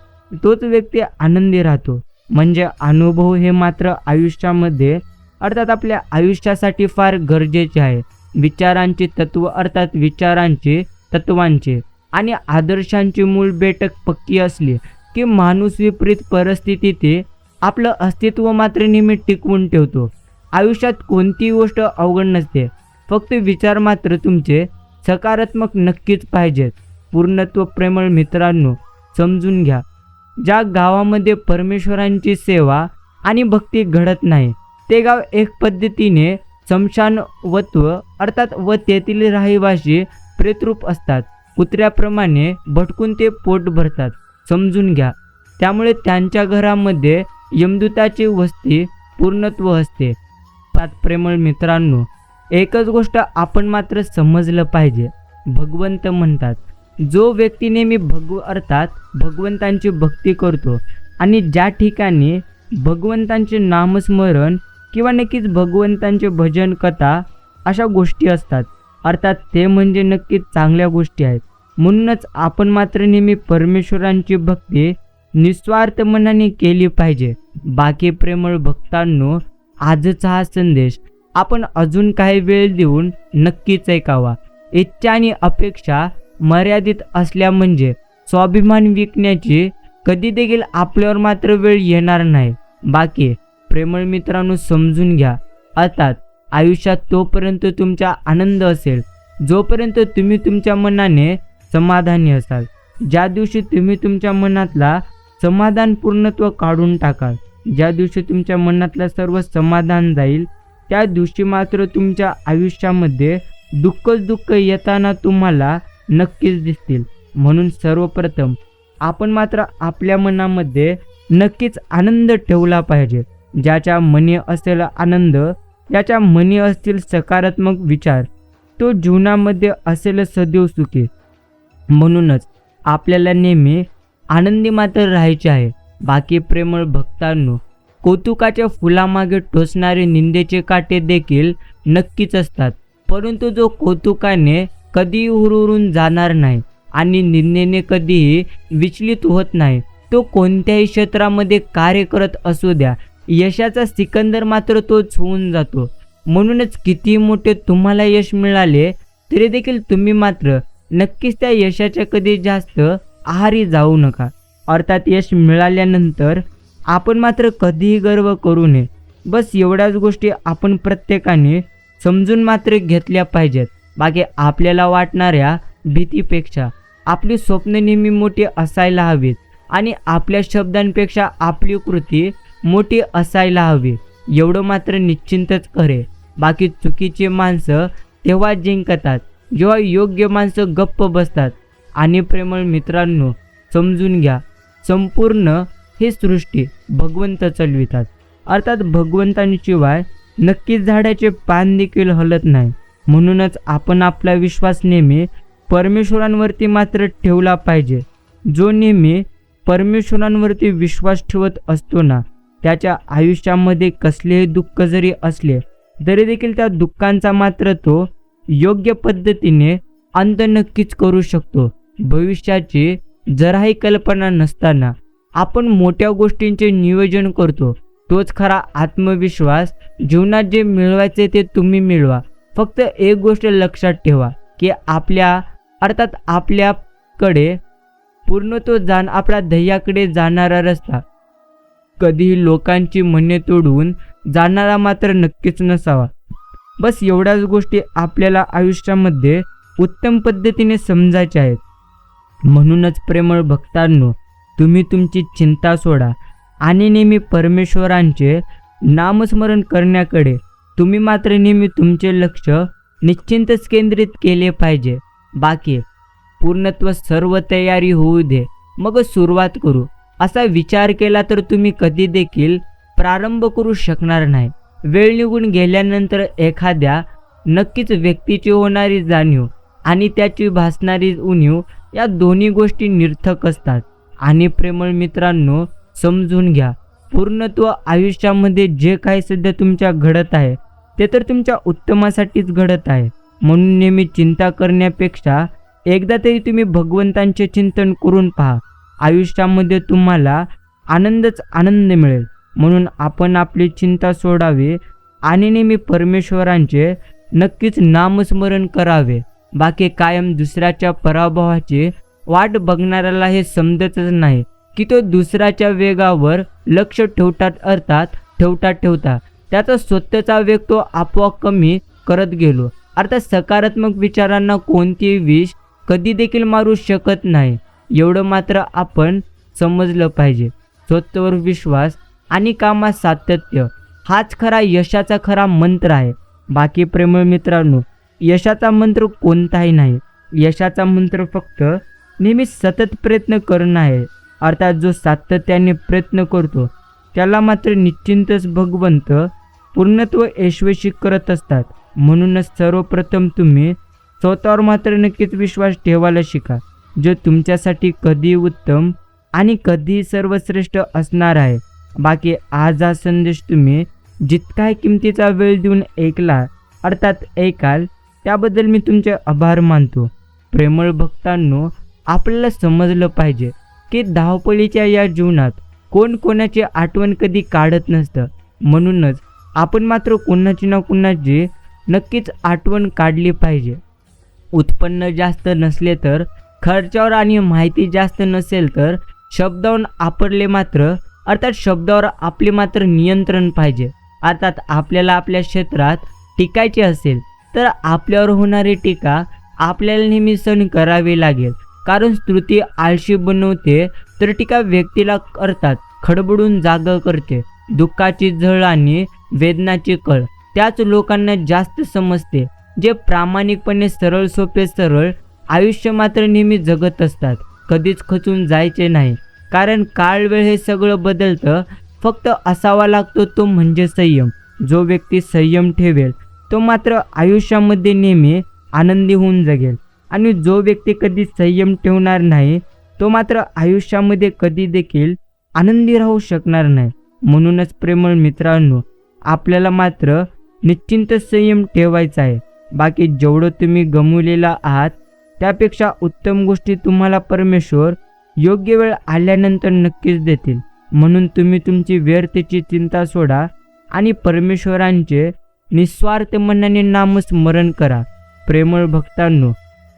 तोच व्यक्ती आनंदी राहतो. म्हणजे अनुभव हे मात्र आयुष्यामध्ये अर्थात आपल्या आयुष्यासाठी फार गरजेचे आहे. विचारांचे तत्व अर्थात विचारांचे तत्वांचे आणि आदर्शांची मूळ बैठक पक्की असली की माणूस विपरीत परिस्थितीत आपलं अस्तित्व मात्र नेहमी टिकवून ठेवतो. आयुष्यात कोणतीही गोष्ट अवघड नसते, फक्त विचार मात्र तुमचे सकारात्मक नक्कीच पाहिजेत. पूर्णत्व प्रेमळ मित्रांनो, समजून घ्या, ज्या गावामध्ये परमेश्वरांची सेवा आणि भक्ती घडत नाही ते गाव एक पद्धतीने स्मशानवत्व अर्थात व तेथील रहिवासी प्रेतरूप असतात. कुत्र्याप्रमाणे भटकून ते पोट भरतात. समजून घ्या, त्यामुळे त्यांच्या घरामध्ये यमदूताची वस्ती पूर्णत्व असते. प्रेमळ मित्रांनो, एकच गोष्ट आपण मात्र समजलं पाहिजे, भगवंत म्हणतात जो व्यक्ती नेहमी अर्थात भगवंतांची भक्ती करतो आणि ज्या ठिकाणी भगवंतांचे नामस्मरण किंवा नक्कीच भगवंतांचे भजन कथा अशा गोष्टी असतात अर्थात ते म्हणजे नक्कीच चांगल्या गोष्टी आहेत. म्हणूनच आपण मात्र नेहमी परमेश्वरांची भक्ती निस्वार्थ मनाने केली पाहिजे. बाकी प्रेमळ भक्तांनो, आजचा हा संदेश आपण अजून काही वेळ देऊन नक्कीच ऐकावा. इच्छा आणि अपेक्षा मर्यादित असल्या म्हणजे स्वाभिमान विकण्याची कधी देखील आपल्यावर मात्र वेळ येणार नाही. बाकी प्रेमळ मित्रांनो, समजून घ्या, अर्थात आयुष्यात तोपर्यंत तुमचा आनंद असेल जोपर्यंत तुम्ही तुमच्या मनाने समाधानी असाल. ज्या दिवशी तुम्ही तुमच्या मनातला समाधान पूर्णत्व काढून टाकाल, ज्या दिवशी तुमच्या मनातलं सर्व समाधान जाईल, त्या दिवशी मात्र तुमच्या आयुष्यामध्ये दुःखच दुःख येताना तुम्हाला नक्कीच दिसतील. म्हणून सर्वप्रथम आपण मात्र आपल्या मनामध्ये नक्कीच आनंद ठेवला पाहिजे. ज्याच्या मनी असेल आनंद, ज्याच्या मनी असतील सकारात्मक विचार, तो जीवनामध्ये असेल सदैव सुखी. म्हणूनच आपल्याला नेहमी आनंदी मात्र राहायचे आहे. बाकी प्रेमळ भक्तांनो, कौतुकाच्या फुलामागे टोचणारे निंदेचे काटे देखील नक्कीच असतात, परंतु जो कौतुकाने कधीही हुरहुरून जाणार नाही आणि निंदेने कधीही विचलित होत नाही, तो कोणत्याही क्षेत्रामध्ये कार्य करत असू द्या, यशाचा सिकंदर मात्र तोच होऊन जातो. म्हणूनच किती मोठे तुम्हाला यश मिळाले तरी देखील तुम्ही मात्र नक्कीच त्या यशाच्या कधी जास्त आहारी जाऊ नका. अर्थात यश मिळाल्यानंतर आपण मात्र कधीही गर्व करू नये. बस एवढ्याच गोष्टी आपण प्रत्येकाने समजून मात्र घेतल्या पाहिजेत. बाकी आपल्याला वाटणाऱ्या भीतीपेक्षा आपली स्वप्न नेहमी मोठी असायला हवीत आणि आपल्या शब्दांपेक्षा आपली कृती मोठी असायला हवी, एवढं मात्र निश्चिंतच करे. बाकी चुकीची माणसं तेव्हा जिंकतात जेव्हा योग्य माणसं गप्प बसतात. आणि प्रेमळ मित्रांनो, समजून घ्या, संपूर्ण ही सृष्टी भगवंत चालवितात. अर्थात भगवंतांशिवाय नक्कीच झाडाचे पान देखील हलत नाही. म्हणूनच आपण आपला विश्वास नेहमी परमेश्वरांवरती मात्र ठेवला पाहिजे. जो नेहमी परमेश्वरांवरती विश्वास ठेवत असतो ना, त्याच्या आयुष्यामध्ये कसलेही दुःख जरी असले तरी देखील त्या दुःखांचा मात्र तो योग्य पद्धतीने अंत नक्कीच करू शकतो. भविष्याची जराही कल्पना नसताना आपण मोठ्या गोष्टींचे नियोजन करतो. तोच खरा आत्मविश्वास. जीवनात जे मिळवायचे ते तुम्ही मिळवा. फक्त एक गोष्ट लक्षात ठेवा की आपल्याकडे पूर्णत्व आपल्या ध्येयाकडे जाणारा रस्ता कधीही लोकांची मने तोडून जाणारा मात्र नक्कीच नसावा. बस एवढ्याच गोष्टी आपल्याला आयुष्यामध्ये उत्तम पद्धतीने समजायच्या आहेत. म्हणूनच प्रेमळ भक्तांनो, तुम्ही तुमची चिंता सोडा आणि नेहमी परमेश्वरांचे नामस्मरण करण्याकडे तुम्ही मात्र नेहमी तुमचे लक्ष निश्चिंतच केंद्रित केले पाहिजे. बाकी पूर्णत्व सर्व तयारी होऊ दे, मग सुरुवात करू असा विचार केला तर तुम्ही कधी देखील प्रारंभ करू शकणार नाही. वेळ निघून गेल्यानंतर एखाद्या नक्कीच व्यक्तीची होणारी जाणीव आणि त्याची भासणारी उणीव या दोन्ही गोष्टी निर्थक असतात. आणि प्रेमळ मित्रांनो, समजून घ्या, पूर्णत्व आयुष्यामध्ये जे काही सध्या तुमच्या घडत आहे ते तर तुमच्या उत्तमासाठीच घडत आहे. म्हणून नेहमी चिंता करण्यापेक्षा एकदा तरी तुम्ही भगवंतांचे चिंतन करून पहा. आयुष्यामध्ये तुम्हाला आनंदच आनंद मिळेल. म्हणून आपण आपली चिंता सोडावी आणि नेहमी परमेश्वरांचे नक्कीच नामस्मरण करावे. बाकी कायम दुसऱ्याच्या पराभवाची वाट बघणाऱ्याला हे समजतच नाही की तो दुसऱ्याच्या वेगावर लक्ष ठेवता त्याचा स्वतःचा वेग तो आपोआप कमी करत गेलो. अर्थात सकारात्मक विचारांना कोणतीही विष कधी देखील मारू शकत नाही. एवढं मात्र आपण समजलं पाहिजे. स्वतःवर विश्वास आणि कामात सातत्य हाच खरा यशाचा खरा मंत्र आहे. बाकी प्रेमळ मित्रांनो, यशाचा मंत्र कोणताही नाही. यशाचा मंत्र फक्त नेहमी सतत प्रयत्न करणं आहे. अर्थात जो सातत्याने प्रयत्न करतो त्याला मात्र निश्चिंतच भगवंत पूर्णत्व यशस्वी करत असतात. म्हणूनच सर्वप्रथम तुम्ही स्वतःवर मात्र नक्कीच विश्वास ठेवायला शिका, जो तुमच्यासाठी कधी उत्तम आणि कधी सर्वश्रेष्ठ असणार आहे. बाकी आज हा संदेश तुम्ही जितका किमतीचा वेळ देऊन ऐकाल त्याबद्दल मी तुमचे आभार मानतो. प्रेमळ भक्तांनो, आपल्याला समजलं पाहिजे की धावपळीच्या या जीवनात कोण कोणाची आठवण कधी काढत नसतं. म्हणूनच आपण मात्र कोणाची ना कोणाची नक्कीच आठवण काढली पाहिजे. उत्पन्न जास्त नसले तर, खर्चावर आणि माहिती जास्त नसेल तर शब्दावर आपले मात्र नियंत्रण पाहिजे. अर्थात आपल्याला आपल्या क्षेत्रात टिकायचे असेल तर आपल्यावर होणारी टीका आपल्याला नेहमी सहन करावी लागेल. कारण स्तुती आळशी बनवते तर टीका व्यक्तीला अर्थात खडबडून जागा करते. दुःखाची झळ आणि वेदनाची कळ त्याच लोकांना जास्त समजते जे प्रामाणिकपणे सरळ आयुष्य मात्र नेहमी जगत असतात. कधीच खचून जायचे नाही, कारण काळ वेळ हे सगळं बदलतं. फक्त असावा लागतो तो म्हणजे संयम. जो व्यक्ती संयम ठेवेल तो मात्र आयुष्यामध्ये नेहमी आनंदी होऊन जगेल. आणि जो व्यक्ती कधी संयम ठेवणार नाही तो मात्र आयुष्यामध्ये कधी देखील आनंदी राहू शकणार नाही. म्हणूनच प्रेमळ मित्रांनो, आपल्याला मात्र निश्चिंत संयम ठेवायचा आहे. बाकी जेवढं तुम्ही गमावलेला आहात त्यापेक्षा उत्तम गोष्टी तुम्हाला परमेश्वर योग्य वेळ आल्यानंतर नक्कीच देतील. म्हणून तुम्ही तुमची व्यर्थेची चिंता सोडा आणि परमेश्वरांचे निस्वार्थ मनाने नामस्मरण करा. प्रेमळ भक्तांनो,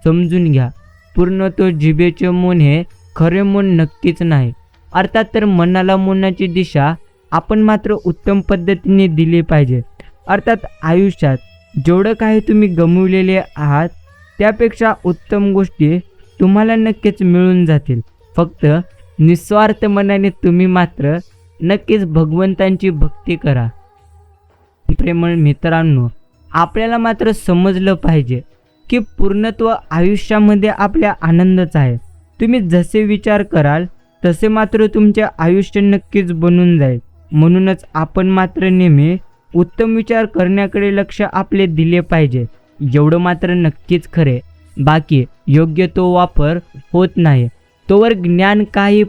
समजून घ्या, पूर्णत्व जिभेचे मौन हे खरे मौन नक्कीच नाही. अर्थात तर मनाला मौनाची दिशा आपण मात्र उत्तम पद्धतीने दिली पाहिजे. अर्थात आयुष्यात जेवढं काही तुम्ही गमावलेले आहात त्यापेक्षा उत्तम गोष्टी तुम्हाला नक्कीच मिळून जातील. फक्त निस्वार्थ मनाने तुम्ही मात्र नक्कीच भगवंतांची भक्ती करा. प्रेमळ मित्रांनो, आपल्याला मात्र समजलं पाहिजे की पूर्णत्व आयुष्यामध्ये आपल्या आनंदच आहे. तुम्ही जसे विचार कराल तसे मात्र तुमचे आयुष्य नक्कीच बनून जाईल. म्हणूनच आपण मात्र नेहमी उत्तम विचार करण्याकडे लक्ष आपले दिले पाहिजे. एवढं मात्र नक्कीच खरे. बाकी योग्य तो वापर होत नाही तोवर ज्ञान काही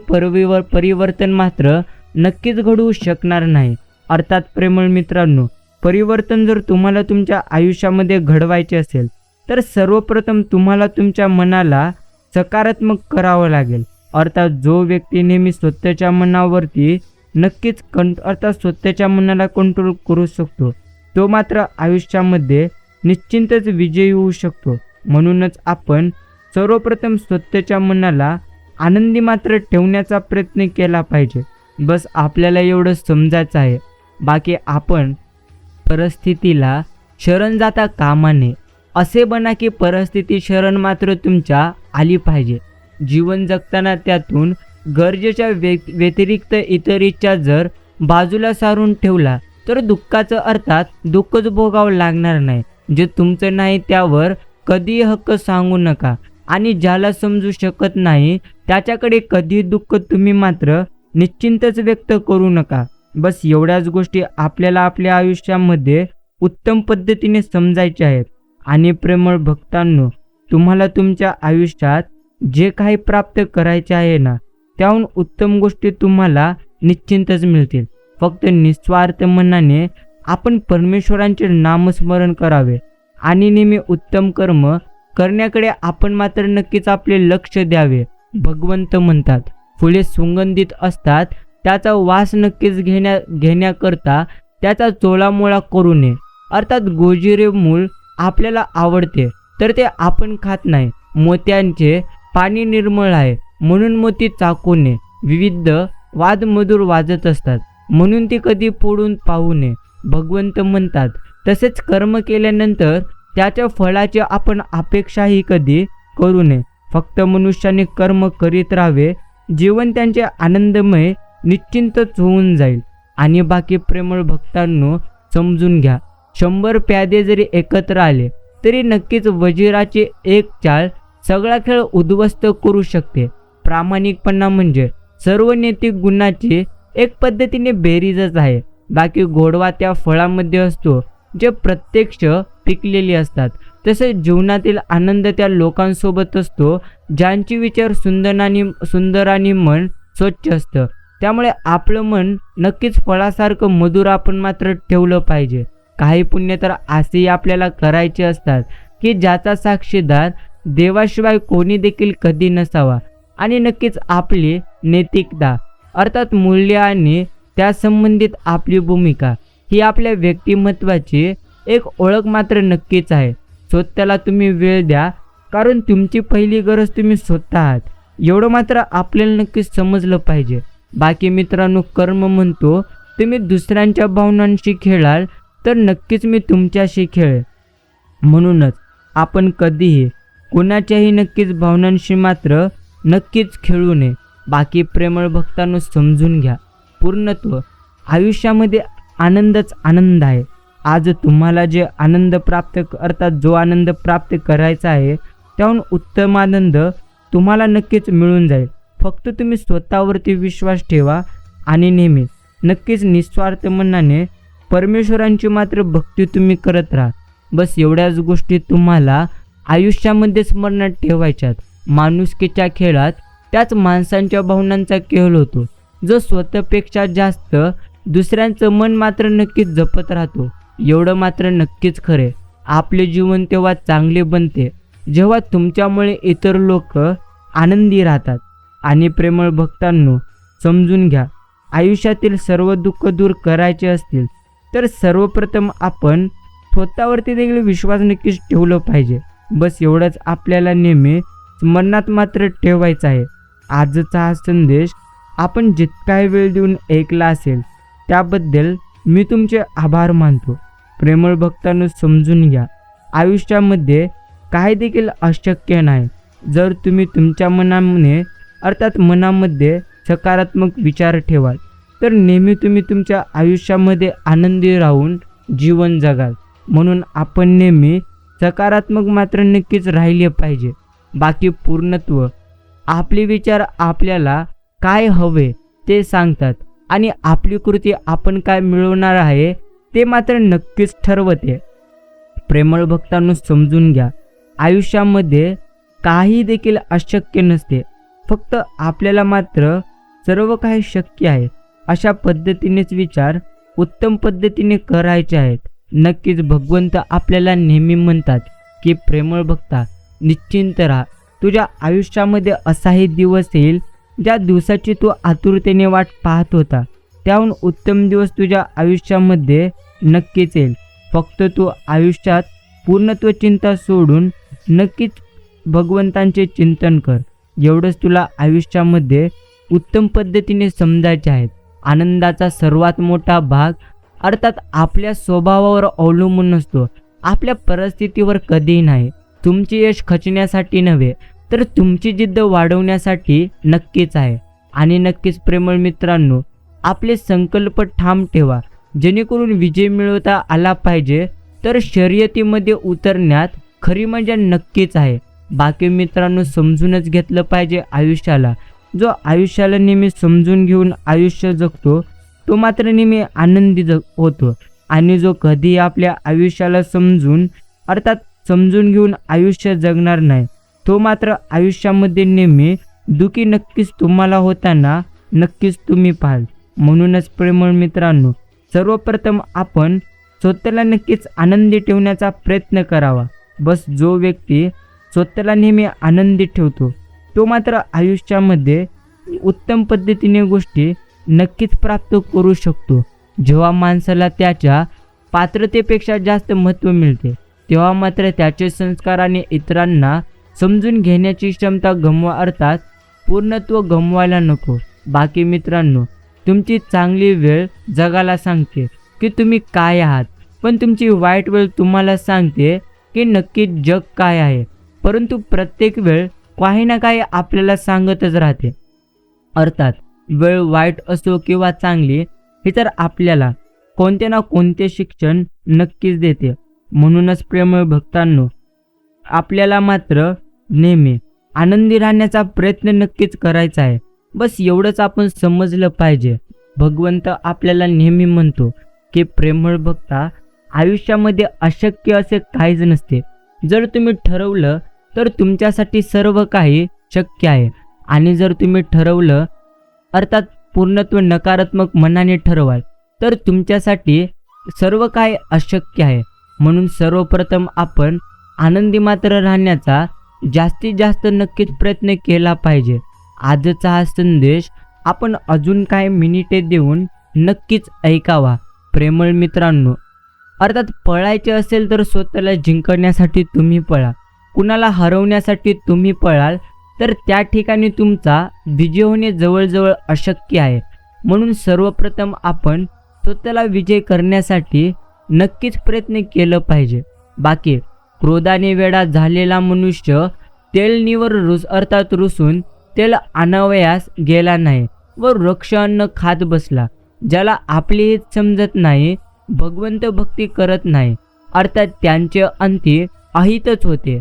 परिवर्तन मात्र नक्कीच घडवू शकणार नाही. अर्थात प्रेमळ मित्रांनो, परिवर्तन जर तुम्हाला तुमच्या आयुष्यामध्ये घडवायचे असेल तर सर्वप्रथम तुम्हाला तुमच्या मनाला सकारात्मक करावं लागेल. अर्थात जो व्यक्ती नेहमी स्वतःच्या मनावरती नक्कीच अर्थात स्वतःच्या मनाला कंट्रोल करू शकतो, तो मात्र आयुष्यामध्ये निश्चितच विजयी होऊ शकतो. म्हणूनच आपण सर्वप्रथम स्वतःच्या मनाला आनंदी मात्र ठेवण्याचा प्रयत्न केला पाहिजे. बस आपल्याला एवढं समजायचं आहे. बाकी आपण परिस्थितीला शरण जाता कामा नये. असे बना की परिस्थिती शरण मात्र तुमच्या आली पाहिजे. जीवन जगताना त्यातून गरजेच्या व्यतिरिक्त इतर इच्छा जर बाजूला सारून ठेवला तर दुःखाचं अर्थात दुःखच भोगावं लागणार नाही. जे तुमचं नाही त्यावर कधीही हक्क सांगू नका आणि ज्याला समजू शकत नाही त्याच्याकडे कधी दुःख तुम्ही मात्र निश्चिंतच व्यक्त करू नका. बस एवढ्याच गोष्टी आपल्याला आपल्या आयुष्यामध्ये उत्तम पद्धतीने समजायच्या आहेत. आणि प्रेमळ भक्तांनो, तुम्हाला तुमच्या आयुष्यात जे काही प्राप्त करायचे आहे ना, त्याहून उत्तम गोष्टी तुम्हाला निश्चिंतच मिळतील. फक्त निस्वार्थ मनाने आपण परमेश्वरांचे नामस्मरण करावे आणि नेहमी उत्तम कर्म करण्याकडे आपण मात्र नक्कीच आपले लक्ष द्यावे. भगवंत म्हणतात, फुले सुगंधित असतात त्याचा वास नक्कीच घेण्याकरता त्याचा चोळामोळा करू नये. अर्थात गोजिरे मूळ आपल्याला आवडते तर ते आपण खात नाही. मोत्यांचे पाणी निर्मळ आहे म्हणून मोती चाकू नये. विविध वाद मधुर वाजत असतात म्हणून ती कधी फोडून पाहू नये. भगवंत म्हणतात, तसेच कर्म केल्यानंतर त्याच्या फळाची आपण अपेक्षाही कधी करू नये. फक्त मनुष्याने कर्म करीत राहावे. जीवन त्यांचे आनंदमय निश्चिंतच होऊन जाईल. आणि बाकी प्रेमळ भक्तांनो, समजून घ्या, 100 प्यादे जरी एकत्र आले तरी नक्कीच वजिराची एक चाल सगळा खेळ उद्ध्वस्त करू शकते. प्रामाणिकपणा म्हणजे सर्व नैतिक गुणाची एक पद्धतीने बेरीजच आहे. बाकी गोडवा त्या फळामध्ये असतो जे प्रत्यक्ष पिकलेली असतात. तसेच जीवनातील आनंद त्या लोकांसोबत असतो ज्यांची विचार सुंदर आणि मन स्वच्छ असतं. त्यामुळे आपलं मन नक्कीच फळासारखं मधुर आपण मात्र ठेवलं पाहिजे. काही पुण्य तर असेही आपल्याला करायचे असतात की ज्याचा साक्षीदार देवाशिवाय कोणी देखील कधी नसावा. आणि नक्कीच आपली नैतिकता अर्थात मूल्य आणि त्या संबंधित आपली भूमिका ही आपल्या व्यक्तिमत्वाची एक ओळख मात्र नक्कीच आहे. स्वतःला तुम्ही वेळ द्या, कारण तुमची पहिली गरज तुम्ही स्वतः आहात. एवढं मात्र आपल्याला नक्कीच समजलं पाहिजे. बाकी मित्रांनो, कर्म म्हणतो तुम्ही दुसऱ्यांच्या भावनांशी खेळाल तर नक्कीच मी तुमच्याशी खेळेन. म्हणूनच आपण कधीही कोणाच्याही नक्कीच भावनांशी मात्र नक्कीच खेळू नये. बाकी प्रेमळ भक्तांनो, समजून घ्या, पूर्णत्व आयुष्यामध्ये आनंदच आनंद आहे. आज तुम्हाला जे आनंद जो आनंद प्राप्त करायचा आहे त्याहून उत्तम आनंद तुम्हाला नक्कीच मिळून जाईल. फक्त तुम्ही स्वतःवरती विश्वास ठेवा आणि नेहमी नक्कीच निस्वार्थ मनाने परमेश्वरांची मात्र भक्ती तुम्ही करत राहा. बस एवढ्याच गोष्टी तुम्हाला आयुष्यामध्ये स्मरणात ठेवायच्यात. माणुसकीच्या खेळात त्याच माणसांच्या भावनांचा खेळ होतो जो स्वतःपेक्षा जास्त दुसऱ्यांचं मन मात्र नक्कीच जपत राहतो. एवढं मात्र नक्कीच खरे, आपले जीवन तेव्हा चांगले बनते जेव्हा तुमच्यामुळे इतर लोक आनंदी राहतात. आणि प्रेमळ भक्तांनो, समजून घ्या, आयुष्यातील सर्व दुःख दूर करायचे असतील तर सर्वप्रथम आपण स्वतःवरती देखील विश्वास नक्कीच ठेवलं पाहिजे. बस एवढंच आपल्याला नेहमी स्मरणात मात्र ठेवायचं आहे. आजचा हा संदेश आपण जितका वेळ देऊन ऐकला असेल त्याबद्दल मी तुमचे आभार मानतो. प्रेमळ भक्तांनो, समजून घ्या, आयुष्यामध्ये काही देखील अशक्य नाही. जर तुम्ही तुमच्या मनामध्ये सकारात्मक विचार ठेवाल तर नेहमी तुम्ही तुमच्या आयुष्यामध्ये आनंदी राहून जीवन जगाल. म्हणून आपण नेहमी सकारात्मक मात्र नक्कीच राहिले पाहिजे. बाकी पूर्णत्व आपले विचार आपल्याला काय हवे ते सांगतात आणि आपली कृती आपण काय मिळवणार आहे ते मात्र नक्कीच ठरवते. प्रेमळ भक्तांनो, समजून घ्या, आयुष्यामध्ये काही देखील अशक्य नसते. फक्त आपल्याला मात्र सर्व काही शक्य आहे अशा पद्धतीनेच विचार उत्तम पद्धतीने करायचे आहेत. नक्कीच भगवंत आपल्याला नेहमी म्हणतात की प्रेमळ भक्ता निश्चिंत राहा, तुझ्या आयुष्यामध्ये असाही दिवस येईल ज्या दिवसाची तू आतुरतेने वाट पाहत होता, त्याहून उत्तम दिवस तुझ्या आयुष्यामध्ये नक्कीच येईल. फक्त तू आयुष्यात पूर्णत्व चिंता सोडून नक्कीच भगवंतांचे चिंतन कर. एवढंच तुला आयुष्यामध्ये उत्तम पद्धतीने समजायचे आहेत. आनंदाचा सर्वात मोठा भाग अर्थात आपल्या स्वभावावर अवलंबून नसतो, आपल्या परिस्थितीवर कधीही नाही. तुमचे यश खचण्यासाठी नव्हे तर तुमची जिद्द वाढवण्यासाठी नक्कीच आहे. आणि नक्कीच प्रेमळ मित्रांनो, आपले संकल्प ठाम ठेवा, जेणेकरून विजय मिळवता आला पाहिजे. तर शर्यतीमध्ये उतरण्यात खरी मजा नक्कीच आहे. बाकी मित्रांनो, समजूनच घेतलं पाहिजे आयुष्याला. जो आयुष्याला नेहमी समजून घेऊन आयुष्य जगतो तो मात्र नेहमी आनंदी होतो. आणि जो कधी आपल्या आयुष्याला समजून घेऊन आयुष्य जगणार नाही, तो मात्र आयुष्यामध्ये नेहमी दुःखी नक्कीच तुम्हाला होताना नक्कीच तुम्ही पाहाल. म्हणूनच प्रेमळ मित्रांनो, सर्वप्रथम आपण स्वतःला नक्कीच आनंदी ठेवण्याचा प्रयत्न करावा. बस जो व्यक्ती स्वतःला नेहमी आनंदी ठेवतो तो मात्र आयुष्यामध्ये उत्तम पद्धतीने गोष्टी नक्कीच प्राप्त करू शकतो. जेव्हा माणसाला त्याच्या पात्रतेपेक्षा जास्त महत्त्व मिळते, तेव्हा मात्र त्याचे संस्कार आणि इतरांना समजून घेण्याची क्षमता अर्थात पूर्णत्व गमवायला नको. बाकी मित्रांनो, तुमची चांगली वेळ जगाला सांगते की तुम्ही काय आहात, पण तुमची वाईट वेळ तुम्हाला सांगते की नक्की जग काय आहे. परंतु प्रत्येक वेळ काही ना काही आपल्याला सांगतच राहते. अर्थात वेळ वाईट असो किंवा चांगली, हे तर आपल्याला कोणते ना कोणते शिक्षण नक्कीच देते. म्हणूनच प्रेमळ भक्तांनो, आपल्याला मात्र नेहमी आनंदी राहण्याचा प्रयत्न नक्कीच करायचा आहे. बस एवढंच आपण समजलं पाहिजे. भगवंत आपल्याला नेहमी म्हणतो की प्रेमळ भक्ता, आयुष्यामध्ये अशक्य असे काहीच नसते. जर तुम्ही ठरवलं तर तुमच्यासाठी सर्व काही शक्य आहे. आणि जर तुम्ही ठरवलं अर्थात पूर्णत्व नकारात्मक मनाने ठरवाल तर तुमच्यासाठी सर्व काही अशक्य आहे. म्हणून सर्वप्रथम आपण आनंदी मात्र राहण्याचा जास्तीत जास्त नक्कीच प्रयत्न केला पाहिजे. आजचा हा संदेश आपण अजून काही मिनिटे देऊन नक्कीच ऐकावा. प्रेमळ मित्रांनो, अर्थात पळायचे असेल तर स्वतःला जिंकण्यासाठी तुम्ही पळा. कुणाला हरवण्यासाठी तुम्ही पळाल तर त्या ठिकाणी तुमचा विजय होणे जवळजवळ अशक्य आहे. म्हणून सर्वप्रथम आपण स्वतःला विजय करण्यासाठी नक्कीच प्रयत्न केलं पाहिजे. बाकी क्रोधाने वेडा झालेला मनुष्य तेलनीवर अर्थात रुसून तेल आणावयास गेला नाही व वृक्ष अन्न खात बसला. ज्याला आपली हित समजत नाही, भगवंत भक्ती करत नाही, अर्थात त्यांचे अंती अहितच होते.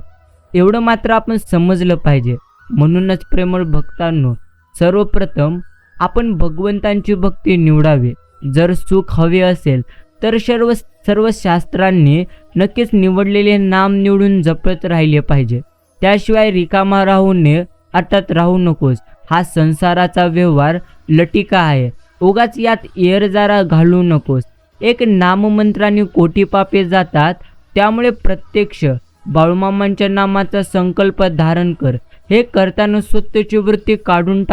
एवढं मात्र आपण समजलं पाहिजे. म्हणूनच प्रेमळ भक्तांनो, सर्वप्रथम आपण भगवंतांची भक्ती निवडावी. जर सुख हवे असेल तर सर्व शास्त्रांनी नक्कीच निवडलेले नाम निवडून जपत राहिले पाहिजे. त्याशिवाय रिकामा अर्थात राहू नकोस. हा संसाराचा व्यवहार लटिका आहे, उगाच यात येरजारा घालू नकोस. एक नाममंत्राने कोटी पापे जातात, त्यामुळे प्रत्यक्ष बाळूमामांच्या नामाचा संकल्प धारण कर. हे करताना स्वतःची वृत्ती काढून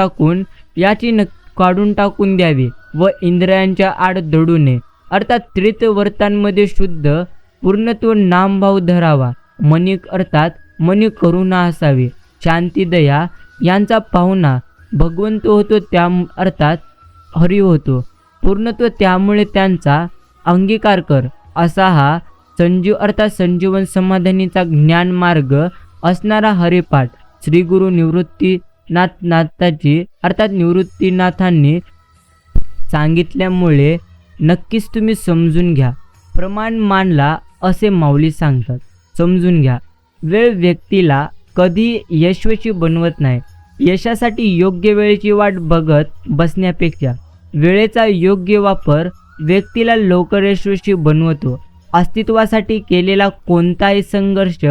टाकून द्यावी व इंद्रियांच्या आड दडू नये. अर्थात त्रितवर्तांमध्ये शुद्ध पूर्णत्व नामभाव धरावा. मनी करुणा असावी. शांती दया यांचा पाहुणा भगवंत होतो, त्या अर्थात हरी होतो. पूर्णत्व त्यामुळे त्यांचा अंगीकार कर. असा हा संजीवन समाधानीचा ज्ञान मार्ग असणारा हरिपाठ श्री गुरु निवृत्तीनाथांनी सांगितल्यामुळे नक्कीच तुम्ही समजून घ्या. प्रमाण मानला असे माऊली सांगतात. समजून घ्या, वेळ व्यक्तीला कधी यशस्वी बनवत नाही. यशासाठी योग्य वेळेची वाट बघत बसण्यापेक्षा वेळेचा योग्य वापर व्यक्तीला लवकर यशस्वी बनवतो. अस्तित्वासाठी केलेला कोणताही संघर्ष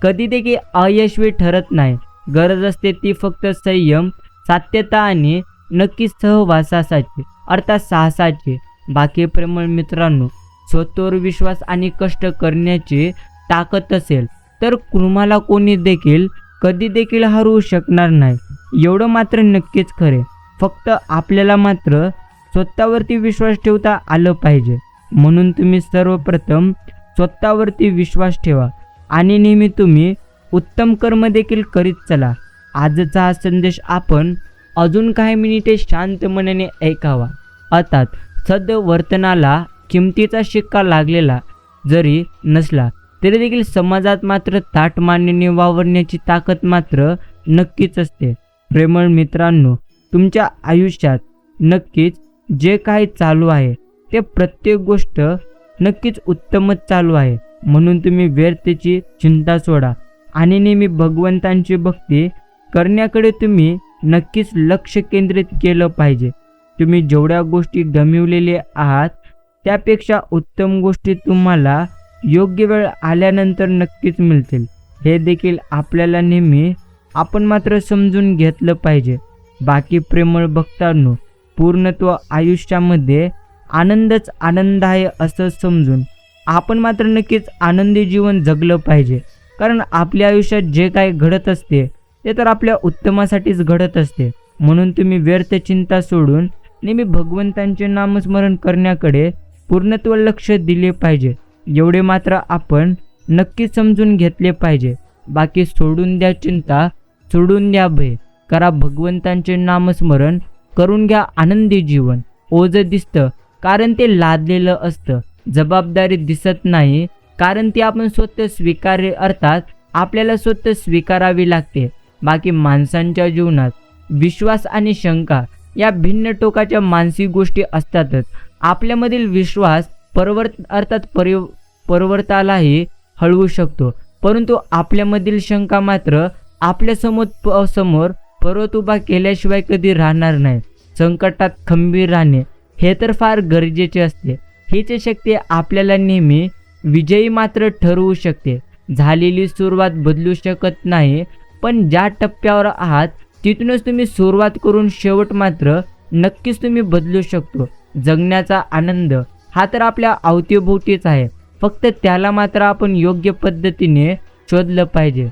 कधी देखील अयशस्वी ठरत नाही. गरज असते ती फक्त संयम, सात्यता आणि नक्कीच सहवासाची अर्थात साहसाची. बाकी प्रेमळ मित्रांनो, स्वतःवर विश्वास आणि कष्ट करण्याची ताकद असेल तर तुम्हाला कोणी देखील कधी देखील हरवू शकणार नाही. एवढं मात्र नक्कीच खरे. फक्त आपल्याला मात्र स्वतःवरती विश्वास ठेवता आलं पाहिजे. म्हणून तुम्ही सर्वप्रथम स्वतःवरती विश्वास ठेवा आणि नेहमी तुम्ही उत्तम कर्म देखील करीत चला. आजचा हा संदेश आपण अजून काही मिनिटे शांत मनाने ऐकावा. अर्थात सद्वर्तनाला किमतीचा शिक्का लागलेला जरी नसला तरी देखील समाजात मात्र ताठ मानेने वावरण्याची ताकद मात्र नक्कीच असते. प्रेमळ मित्रांनो, तुमच्या आयुष्यात नक्कीच जे काही चालू आहे ते प्रत्येक गोष्ट नक्कीच उत्तमच चालू आहे. म्हणून तुम्ही व्यर्थेची चिंता सोडा आणि नेहमी भगवंतांची भक्ती करण्याकडे तुम्ही नक्कीच लक्ष केंद्रित केलं पाहिजे. तुम्ही जेवढ्या गोष्टी गमावलेल्या आहात त्यापेक्षा उत्तम गोष्टी तुम्हाला योग्य वेळ आल्यानंतर नक्कीच मिळतील. हे देखील आपल्याला नेहमी आपण मात्र समजून घेतलं पाहिजे. बाकी प्रेमळ भक्तांनो, पूर्णत्व आयुष्यामध्ये आनंदच आनंद आहे असं समजून आपण मात्र नक्कीच आनंदी जीवन जगलं पाहिजे. कारण आपल्या आयुष्यात जे काही घडत असते ते तर आपल्या उत्तमासाठीच घडत असते. म्हणून तुम्ही व्यर्थ चिंता सोडून नेहमी भगवंतांचे नामस्मरण करण्याकडे पूर्णत्व लक्ष दिले पाहिजे. एवढे मात्र आपण नक्कीच समजून घेतले पाहिजे. बाकी सोडून द्या चिंता, सोडून द्या भय, करा भगवंतांचे नामस्मरण, करून घ्या आनंदी जीवन. ओझं दिसतं कारण ते लादलेलं असतं, जबाबदारी दिसत नाही कारण ती आपण स्वतः स्वीकार्य, अर्थात आपल्याला स्वतः स्वीकारावी लागते. बाकी माणसांच्या जीवनात विश्वास आणि शंका या भिन्न टोकाच्या मानसिक गोष्टी असतातच. आपल्यामधील विश्वास परिवर्तालाही हळवू शकतो, परंतु आपल्यामधील शंका मात्र आपल्यासमोर पर्वत उभा केल्याशिवाय कधी राहणार नाही. संकटात खंबीर राहणे हे तर फार गरजेचे असते. हीच शक्ती आपल्याला नेहमी विजयी मात्र ठरवू शकते. झालेली सुरुवात बदलू शकत नाही, पण ज्या टप्प्यावर आहात तिथूनच तुम्ही सुरुवात करून शेवट मात्र नक्कीच तुम्ही बदलू शकतो. जगण्याचा आनंद हा तर आपल्या अवतीभोवतीच आहे, फक्त त्याला मात्र आपण योग्य पद्धतीने शोधलं पाहिजे.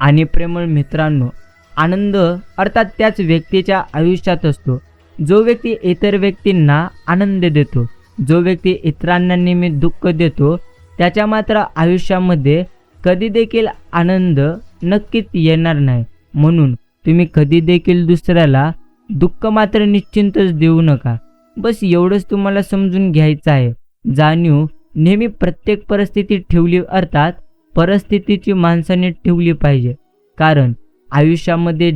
आणि प्रेमळ मित्रांनो, आनंद अर्थात त्याच व्यक्तीच्या आयुष्यात असतो जो व्यक्ती इतर व्यक्तींना आनंद देतो. जो व्यक्ती इतरांना नेहमी दुःख देतो त्याच्या मात्र आयुष्यामध्ये कधी देखील आनंद नक्कीच येणार नाही. म्हणून तुम्ही कधी देखील दुसऱ्याला दुःख मात्र निश्चिंतच देऊ नका. बस एवढंच तुम्हाला समजून घ्यायचं आहे. जाणीव नेहमी प्रत्येक परिस्थितीत ठेवली, अर्थात परिस्थितीची माणसाने ठेवली पाहिजे. कारण आयुष्यामध्ये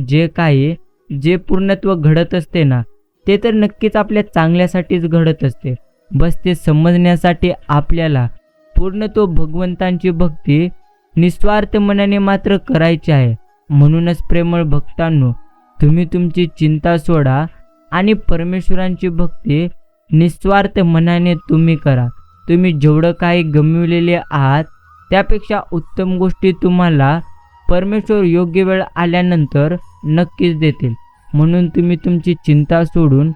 जे पूर्णत्व घडत असते ना, ते तर नक्कीच आपल्या चांगल्यासाठीच घडत असते. बस ते समजण्यासाठी आपल्याला पूर्णत्व भगवंतांची भक्ती निस्वार्थ मनाने मात्र करायची आहे. म्हणूनच प्रेमळ भक्तांनो, तुम्ही तुमची चिंता सोडा आणि परमेश्वरांची भक्ती निस्वार्थ मनाने तुम्ही करा. तुम्ही जेवढं काही गमावलेले आहात त्यापेक्षा उत्तम गोष्टी तुम्हाला परमेश्वर योग्य वेळ आल्यानंतर नक्कीच देतील. म्हणून तुम्ही तुमची चिंता सोडून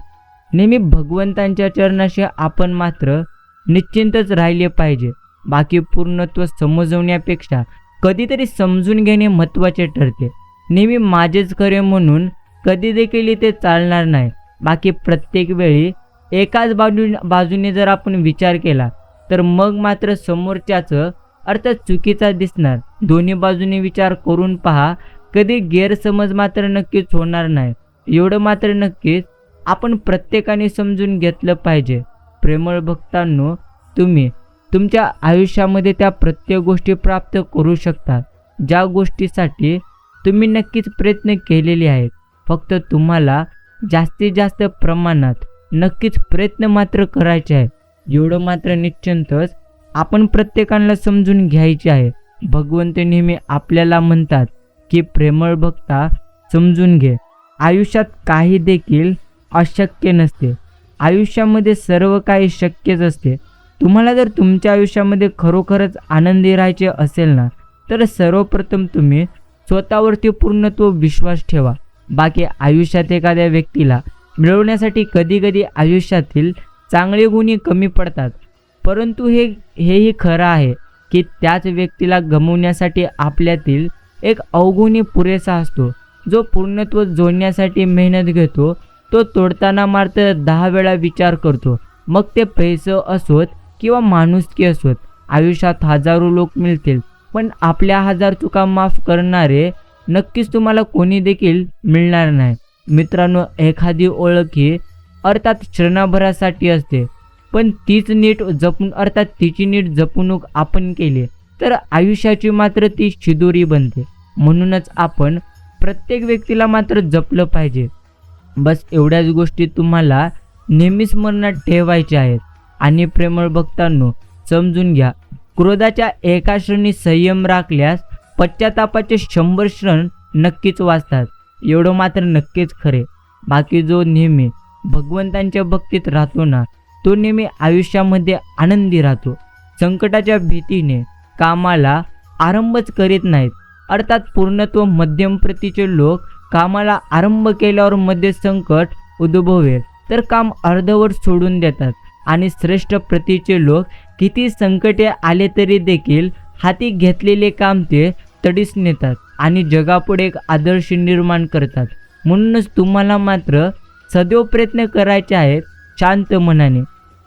नेहमी भगवंतांच्या चरणाशी आपण मात्र निश्चिंतच राहिले पाहिजे. बाकी पूर्णत्व समजवण्यापेक्षा कधीतरी समजून घेणे महत्त्वाचे ठरते. नेहमी माझेच खरे म्हणून कधी देखील इथे चालणार नाही. बाकी प्रत्येक वेळी एकाच बाजूने जर आपण विचार केला तर मग मात्र समोरच्याचं अर्थ चुकीचा दिसणार. दोन्ही बाजूने विचार करून पहा, कधी गैरसमज मात्र नक्कीच होणार नाही. एवढं मात्र नक्कीच आपण प्रत्येकाने समजून घेतलं पाहिजे. प्रेमळ भक्तांनो, तुम्ही तुमच्या आयुष्यामध्ये त्या प्रत्येक गोष्टी प्राप्त करू शकता ज्या गोष्टीसाठी तुम्ही नक्कीच प्रयत्न केलेले आहेत. फक्त तुम्हाला जास्तीत जास्त प्रमाणात नक्कीच प्रयत्न मात्र करायचे आहे. एवढं मात्र निश्चिंतच आपण प्रत्येकाला समजून घ्यायचे आहे. भगवंत नेहमी आपल्याला म्हणतात की प्रेमळ भक्ता समजून घे, आयुष्यात काही देखील अशक्य नसते. आयुष्यामध्ये सर्व काही शक्यच असते. तुम्हाला जर तुमच्या आयुष्यामध्ये खरोखरच आनंदी राहायचे असेल ना, तर सर्वप्रथम तुम्ही स्वतःवरती पूर्णत्व विश्वास ठेवा. बाकी आयुष्यात एखाद्या व्यक्तीला मिळवण्यासाठी कधी आयुष्यातील चांगले गुण कमी पडतात, परंतु हेही खरं आहे की त्याच व्यक्तीला गमावण्यासाठी आपल्यातील एक अवगुणी पुरेसा असतो. जो पूर्णत्व जोडण्यासाठी मेहनत घेतो तो तोडताना मात्र 10 वेळा विचार करतो. मग ते पैसे असोत किंवा माणुसकी असोत. आयुष्यात हजारो लोक मिळतील, पण आपल्या 1000 चुका माफ करणारे नक्कीच तुम्हाला कोणी देखील मिळणार नाही. मित्रांनो, एखादी ओळख ही अर्थात क्षणभरासाठी असते, पण तिची नीट जपणूक आपण केली तर आयुष्याची मात्र ती शिदोरी बनते. म्हणूनच आपण प्रत्येक व्यक्तीला मात्र जपलं पाहिजे. बस एवढ्याच गोष्टी तुम्हाला नेहमी स्मरणात ठेवायच्या आहेत. आणि प्रेमळ भक्तांनो, समजून घ्या, क्रोधाच्या एका क्षणी संयम राखल्यास पश्चातापाचे 100 क्षण नक्कीच वाचतात. एवढं मात्र नक्कीच खरे. बाकी जो नेहमी भगवंतांच्या भक्तीत राहतो ना, तो नेहमी आयुष्यामध्ये आनंदी राहतो. संकटाच्या भीतीने कामाला आरंभच करीत नाहीत. अर्थात पूर्णत्व मध्यम प्रतीचे लोक कामाला आरंभ केल्यावर मध्ये संकट उद्भवेल तर काम अर्धवट सोडून देतात. आणि श्रेष्ठ प्रतीचे लोक किती संकटे आले तरी देखील हाती घेतलेले काम ते तडीस नेतात आणि जगापुढे एक आदर्श निर्माण करतात. म्हणूनच तुम्हाला मात्र सदैव प्रयत्न करायचे आहेत शांत मनाने.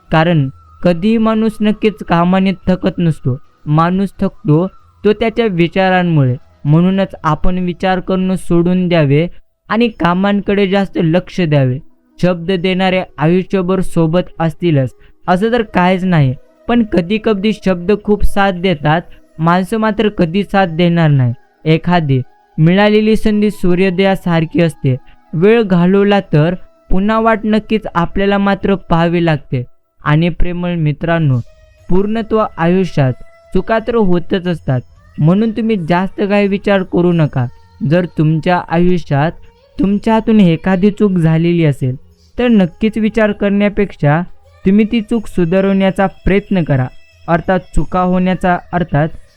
कारण कधीही माणूस नक्कीच कामाने थकत नसतो. माणूस थकतो तो त्याच्या विचारांमुळे. म्हणूनच आपण विचार करणं सोडून द्यावे आणि कामांकडे जास्त लक्ष द्यावे. शब्द देणारे आयुष्यभर सोबत असतीलच असं तर काहीच नाही, पण कधी कधी शब्द खूप साथ देतात, माणसं मात्र कधी साथ देणार नाही. एखादी मिळालेली संधी सूर्योदयासारखी असते. वेळ घालवला तर पुन्हा वाट नक्कीच आपल्याला मात्र पाहावी लागते. आणि प्रेमळ मित्रांनो, पूर्णत्व आयुष्यात चुका तर होतच असतात, म्हणून तुम्ही जास्त काही विचार करू नका. जर तुमच्या आयुष्यात तुमच्या हातून एखादी चूक झालेली असेल तर नक्कीच विचार करण्यापेक्षा तुम्ही ती चूक सुधारवण्याचा प्रयत्न करा. अर्थात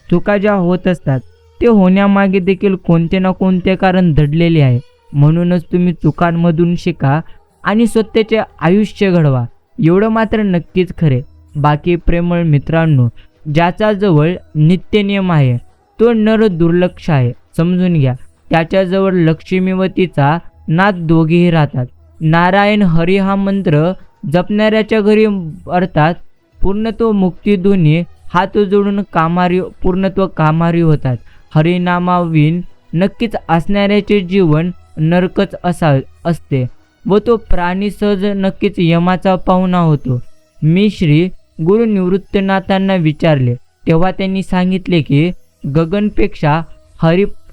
चुका ज्या होत असतात ते होण्यामागे देखील कोणते ना कोणते कारण दडलेले आहे. म्हणूनच तुम्ही चुकांमधून शिका आणि स्वतःचे आयुष्य घडवा. एवढं मात्र नक्कीच खरे. बाकी प्रेमळ मित्रांनो, ज्याचा जवळ नित्य नियम आहे तो नर दुर्लक्ष आहे. समजून घ्या, त्याच्याजवळ लक्ष्मी व तिचा नाथ दोघेही राहतात. नारायण हरी हा मंत्र जपणाऱ्याच्या घरी अर्थात पूर्णत्व मुक्ती दोन्ही हात जोडून पूर्णत्व कामारी होतात. हरिनामाविन नक्कीच असणाऱ्याचे जीवन नरकच असते व तो प्राणी सहज नक्कीच यमाचा पाहुणा होतो. मी श्री गुरु निवृत्तनाथांना विचारले तेव्हा त्यांनी सांगितले की गगनपेक्षा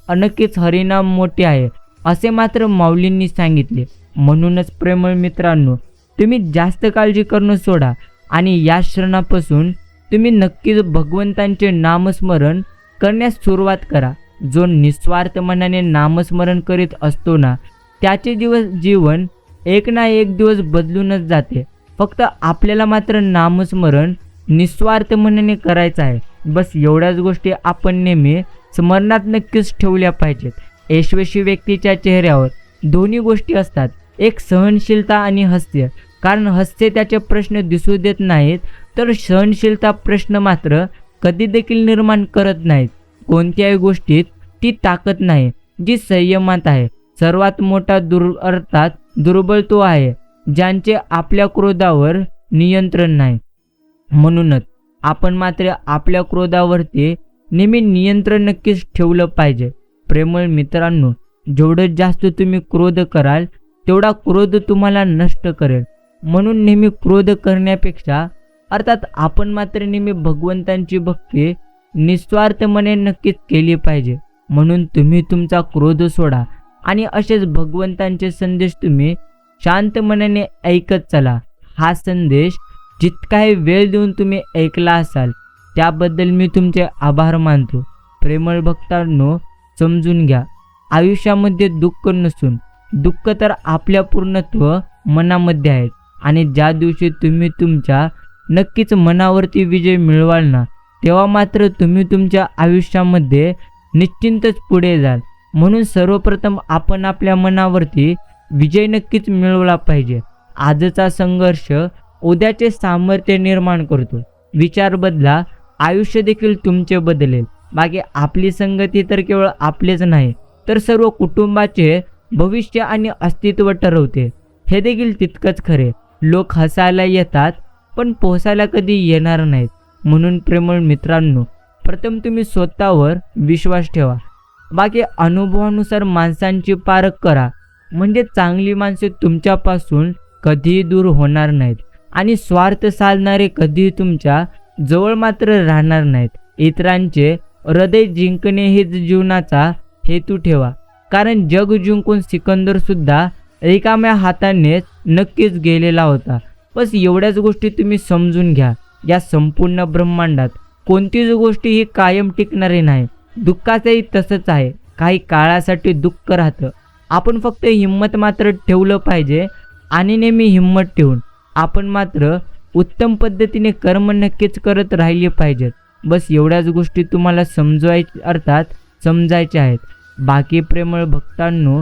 नक्कीच हरिनाम मोठे आहे असे मात्र माऊलींनी सांगितले. म्हणूनच प्रेमळ मित्रांनो, तुम्ही जास्त काळजी करणं सोडा आणि या क्षणापासून तुम्ही नक्कीच भगवंतांचे नामस्मरण करण्यास सुरुवात करा. जो निस्वार्थ मनाने नामस्मरण करीत असतो ना, त्याचे जीवन एक ना एक दिवस बदलूनच जाते. फक्त आपल्याला मात्र नामस्मरण निस्वार्थ मनाने करायचं आहे. बस एवढ्याच गोष्टी आपण नेहमी स्मरणात नक्कीच ठेवल्या पाहिजेत. यशस्वी व्यक्तीच्या चेहऱ्यावर दोन्ही गोष्टी असतात, एक सहनशीलता आणि हास्य. कारण हास्य त्याचे प्रश्न दिसू देत नाहीत, तर सहनशीलता प्रश्न मात्र कधी देखील निर्माण करत नाहीत. कोणत्याही गोष्टीत ती ताकद नाही जी संयमात आहे. सर्वात मोठा दुर्बल तो आहे ज्यांचे आपल्या क्रोधावर नियंत्रण नाही. म्हणूनच आपण मात्र आपल्या क्रोधावरती नेहमी नियंत्रण नक्कीच ठेवलं पाहिजे. प्रेमळ मित्रांनो, जेवढं जास्त तुम्ही क्रोध कराल तेवढा क्रोध तुम्हाला नष्ट करेल. म्हणून नेहमी क्रोध करण्यापेक्षा अर्थात आपण मात्र नेहमी भगवंतांची भक्ती निस्वार्थपणे नक्कीच केली पाहिजे. म्हणून तुम्ही तुमचा क्रोध सोडा आणि असेच भगवंतांचे संदेश तुम्ही शांत मनाने ऐकत चला. हा संदेश जितकाही वेळ देऊन तुम्ही ऐकला असाल त्याबद्दल मी तुमचे आभार मानतो. प्रेमळ भक्तांनो, समजून घ्या, आयुष्यामध्ये दुःख नसून दुःख तर आपल्या पूर्णत्व मनामध्ये आहेत. आणि ज्या दिवशी तुम्ही तुमच्या नक्कीच मनावरती विजय मिळवाल ना, तेव्हा मात्र तुम्ही तुमच्या आयुष्यामध्ये निश्चिंतच पुढे जाल. म्हणून सर्वप्रथम आपण आपल्या मनावरती विजय नक्कीच मिळवला पाहिजे. आजचा संघर्ष उद्याचे सामर्थ्य निर्माण करतो. विचार बदला आयुष्य देखील तुमचे बदलेल. बाकी आपली संगती तर केवळ आपलेच नाही तर सर्व कुटुंबाचे भविष्य आणि अस्तित्व ठरवते. हे देखील तितकंच खरे. लोक हसायला येतात पण पोसायला कधी येणार नाहीत. म्हणून प्रेमळ मित्रांनो, प्रथम तुम्ही स्वतःवर विश्वास ठेवा. बाकी अनुभवानुसार माणसांची पारख करा. म्हणजे चांगली माणसे तुमच्यापासून कधीही दूर होणार नाहीत आणि स्वार्थ साधणारे कधीही तुमच्या जवळ मात्र राहणार नाहीत. इतरांचे हृदय जिंकणे हेच जीवनाचा हेतू ठेवा. कारण जग जिंकून सिकंदर सुद्धा रिकाम्या हातानेच नक्कीच गेलेला होता. बस एवढ्याच गोष्टी तुम्ही समजून घ्या. या संपूर्ण ब्रह्मांडात कोणतीच गोष्टी ही कायम टिकणारी नाही. दुःखाचंही तसंच आहे. काही काळासाठी दुःख राहतं. आपण फक्त हिंमत मात्र ठेवलं पाहिजे आणि नेहमी हिंमत ठेवून आपण मात्र उत्तम पद्धतीने कर्म नक्कीच करत राहिले पाहिजेत. बस एवढ्याच गोष्टी तुम्हाला समजायच्या आहेत. बाकी प्रेमळ भक्तांनो,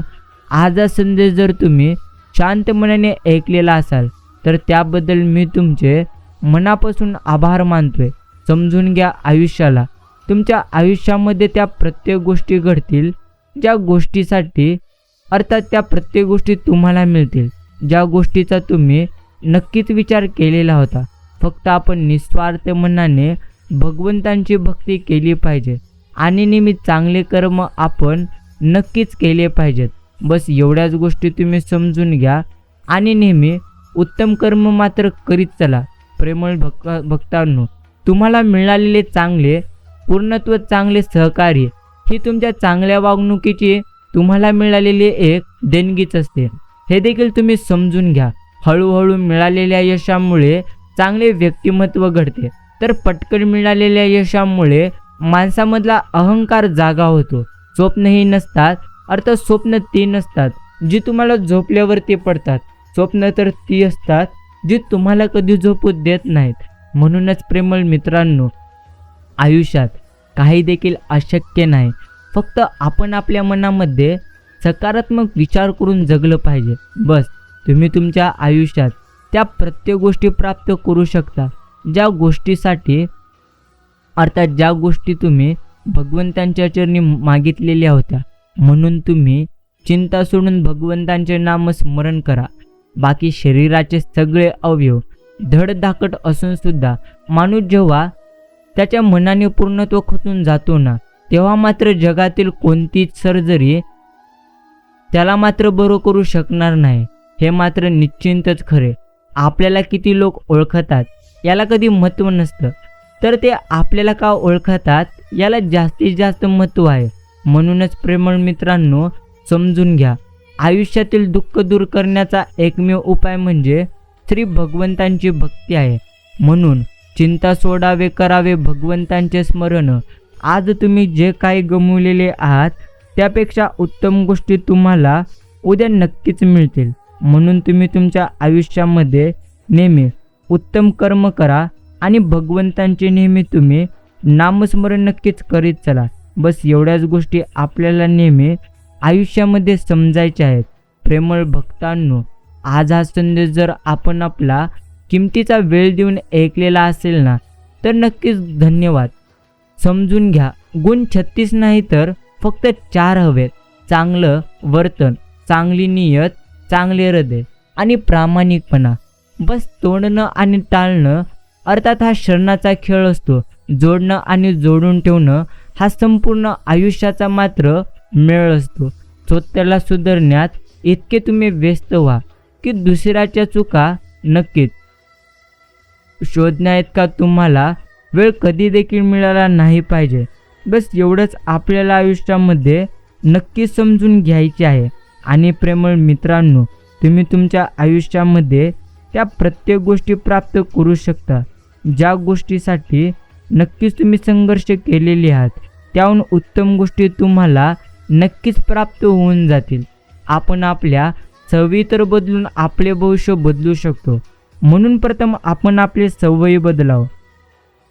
आज हा संदेश जर तुम्ही शांत मनाने ऐकलेला असाल तर त्याबद्दल मी तुमचे मनापासून आभार मानतोय. समजून घ्या आयुष्याला. तुमच्या आयुष्यामध्ये त्या प्रत्येक गोष्टी घडतील ज्या गोष्टीसाठी, अर्थात त्या प्रत्येक गोष्टी तुम्हाला मिळतील ज्या गोष्टीचा तुम्ही नक्कीच विचार केलेला होता. फक्त आपण निस्वार्थ मनाने भगवंतांची भक्ती केली पाहिजे आणि नेहमी चांगले कर्म आपण नक्कीच केले पाहिजेत. बस एवढ्याच गोष्टी तुम्ही समजून घ्या आणि नेहमी उत्तम कर्म मात्र करीत चला. प्रेमळ भक्तांनो, तुम्हाला मिळालेले चांगले पूर्णत्व, चांगले सहकार्य ही तुमच्या चांगल्या वागणुकीची तुम्हाला मिळालेली एक देणगीच असते. हे देखील तुम्ही समजून घ्या. हळूहळू मिळालेल्या यशामुळे चांगले व्यक्तिमत्व घडते तर पटकन मिळालेल्या यशामुळे माणसामधला अहंकार जागा होतो. स्वप्नही नसतात, अर्थात स्वप्न ती नसतात जी तुम्हाला झोपल्यावरती पडतात. स्वप्न तर ती असतात जी तुम्हाला कधी झोपू देत नाहीत. म्हणूनच प्रेमळ मित्रांनो, आयुष्यात काही देखील अशक्य नाही. फक्त आपण आपल्या मनामध्ये सकारात्मक विचार करून जगलं पाहिजे. बस तुम्ही तुमच्या आयुष्यात त्या प्रत्येक गोष्टी प्राप्त करू शकता ज्या गोष्टीसाठी, अर्थात ज्या गोष्टी तुम्ही भगवंतांच्या चरणी मागितलेल्या होत्या. म्हणून तुम्ही चिंता सोडून भगवंतांचे नामस्मरण करा. बाकी शरीराचे सगळे अवयव धडधाकट असून सुद्धा माणूस जेव्हा त्याच्या मनाने पूर्णत्व खचून जातो ना, तेव्हा मात्र जगातील कोणतीच सर्जरी त्याला मात्र बरं करू शकणार नाही. हे मात्र निश्चिंतच खरे. आपल्याला किती लोक ओळखतात याला कधी महत्त्व नसतं, तर ते आपल्याला का ओळखतात याला जास्तीत जास्त महत्त्व आहे. म्हणूनच प्रेमळ मित्रांनो, समजून घ्या. आयुष्यातील दुःख दूर करण्याचा एकमेव उपाय म्हणजे श्री भगवंतांची भक्ती आहे. म्हणून चिंता सोडावे, करावे भगवंतांचे स्मरण. आज तुम्ही जे काही गमावलेले आहात त्यापेक्षा उत्तम गोष्टी तुम्हाला उद्या नक्कीच मिळतील. म्हणून तुम्ही तुमच्या आयुष्यामध्ये नेहमी उत्तम कर्म करा आणि भगवंतांचे नेहमी तुम्ही नामस्मरण नक्कीच करीत चला. बस एवढ्याच गोष्टी आपल्याला नेहमी आयुष्यामध्ये समजायच्या आहेत. प्रेमळ भक्तांनो, आज हा संदेश जर आपण आपला किमतीचा वेळ देऊन ऐकलेला असेल ना, तर नक्कीच धन्यवाद. समजून घ्या, गुण 36 नाही तर फक्त 4 हवेत. चांगलं वर्तन, चांगली नियत, चांगले हृदय आणि प्रामाणिकपणा. बस तोडणं आणि टाळणं, अर्थात हा शरणाचा खेळ असतो. जोडणं आणि जोडून ठेवणं हा संपूर्ण आयुष्याचा मात्र मेळ असतो. स्वतःला सुधारण्यात इतके तुम्ही व्यस्त व्हा की दुसऱ्याच्या चुका नक्कीच शोधण्यात का तुम्हाला वेळ कधी देखील मिळाला नाही पाहिजे. बस एवढंच आपल्याला आयुष्यामध्ये नक्की समजून घ्यायचे आहे. आणि प्रेमळ मित्रांनो, तुम्ही तुमच्या आयुष्यामध्ये त्या प्रत्येक गोष्टी प्राप्त करू शकता ज्या गोष्टीसाठी नक्कीच तुम्ही संघर्ष केलेले आहात. त्याहून उत्तम गोष्टी तुम्हाला नक्कीच प्राप्त होऊन जातील. आपण आपल्या सवयी तर बदलून आपले भविष्य बदलू शकतो. म्हणून प्रथम आपण आपले सवयी बदलावं.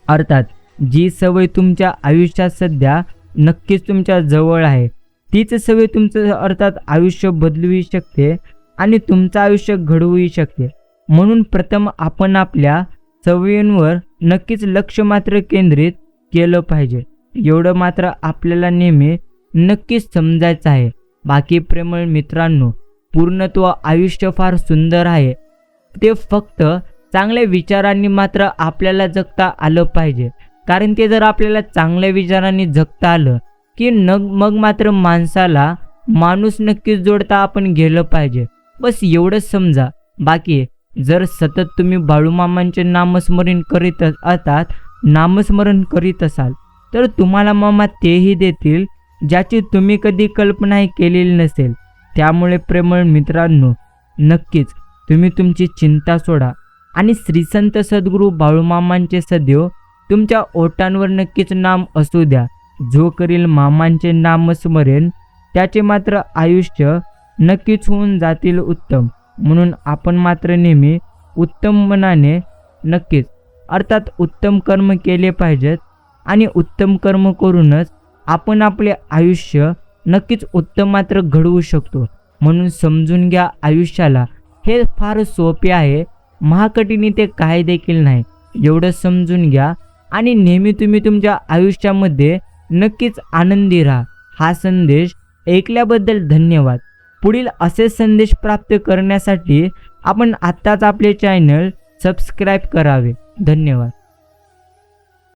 अर्थात जी सवय तुमच्या आयुष्यात सध्या नक्कीच तुमच्या जवळ आहे तीच सवय तुमचं अर्थात आयुष्य बदलूही शकते आणि तुमचं आयुष्य घडवूही शकते. म्हणून प्रथम आपण आपल्या सवयींवर नक्कीच लक्ष मात्र केंद्रित केलं पाहिजे. एवढं मात्र आपल्याला नेहमी नक्कीच समजायचं आहे. बाकी प्रेमळ मित्रांनो, पूर्णत्व आयुष्य फार सुंदर आहे, ते फक्त चांगल्या विचारांनी मात्र आपल्याला जगता आलं पाहिजे. कारण ते जर आपल्याला चांगल्या विचारांनी जगता आलं की मग मात्र माणसाला माणूस नक्कीच जोडता आपण गेलं पाहिजे. बस एवढंच समजा. बाकी जर सतत तुम्ही बाळूमामांचे नामस्मरण करीत असाल तर तुम्हाला मामा तेही देतील ज्याची तुम्ही कधी कल्पनाही केलेली नसेल. त्यामुळे प्रेमळ मित्रांनो, नक्कीच तुम्ही तुमची चिंता सोडा आणि श्रीसंत सद्गुरू बाळूमामांचे सदैव तुमच्या ओठांवर नक्कीच नाम असू द्या. जो करील मामांचे नामस्मरण त्याचे मात्र आयुष्य नक्कीच होऊन जातील उत्तम. म्हणून आपण मात्र नेहमी उत्तम मनाने नक्कीच अर्थात उत्तम कर्म केले पाहिजेत आणि उत्तम कर्म करूनच आपण आपले आयुष्य नक्कीच उत्तम मात्र घडवू शकतो. म्हणून समजून घ्या, आयुष्याला हे फार सोपे आहे, महाकठीण ते काय देखील नाही. एवढं समजून घ्या आणि नेहमी तुम्ही तुमच्या आयुष्यामध्ये नक्कीच आनंदी राहा. हा संदेश ऐकल्याबद्दल धन्यवाद. पुढील असे संदेश प्राप्त करण्यासाठी आपण आत्ताच आपले चॅनल सबस्क्राईब करावे. धन्यवाद.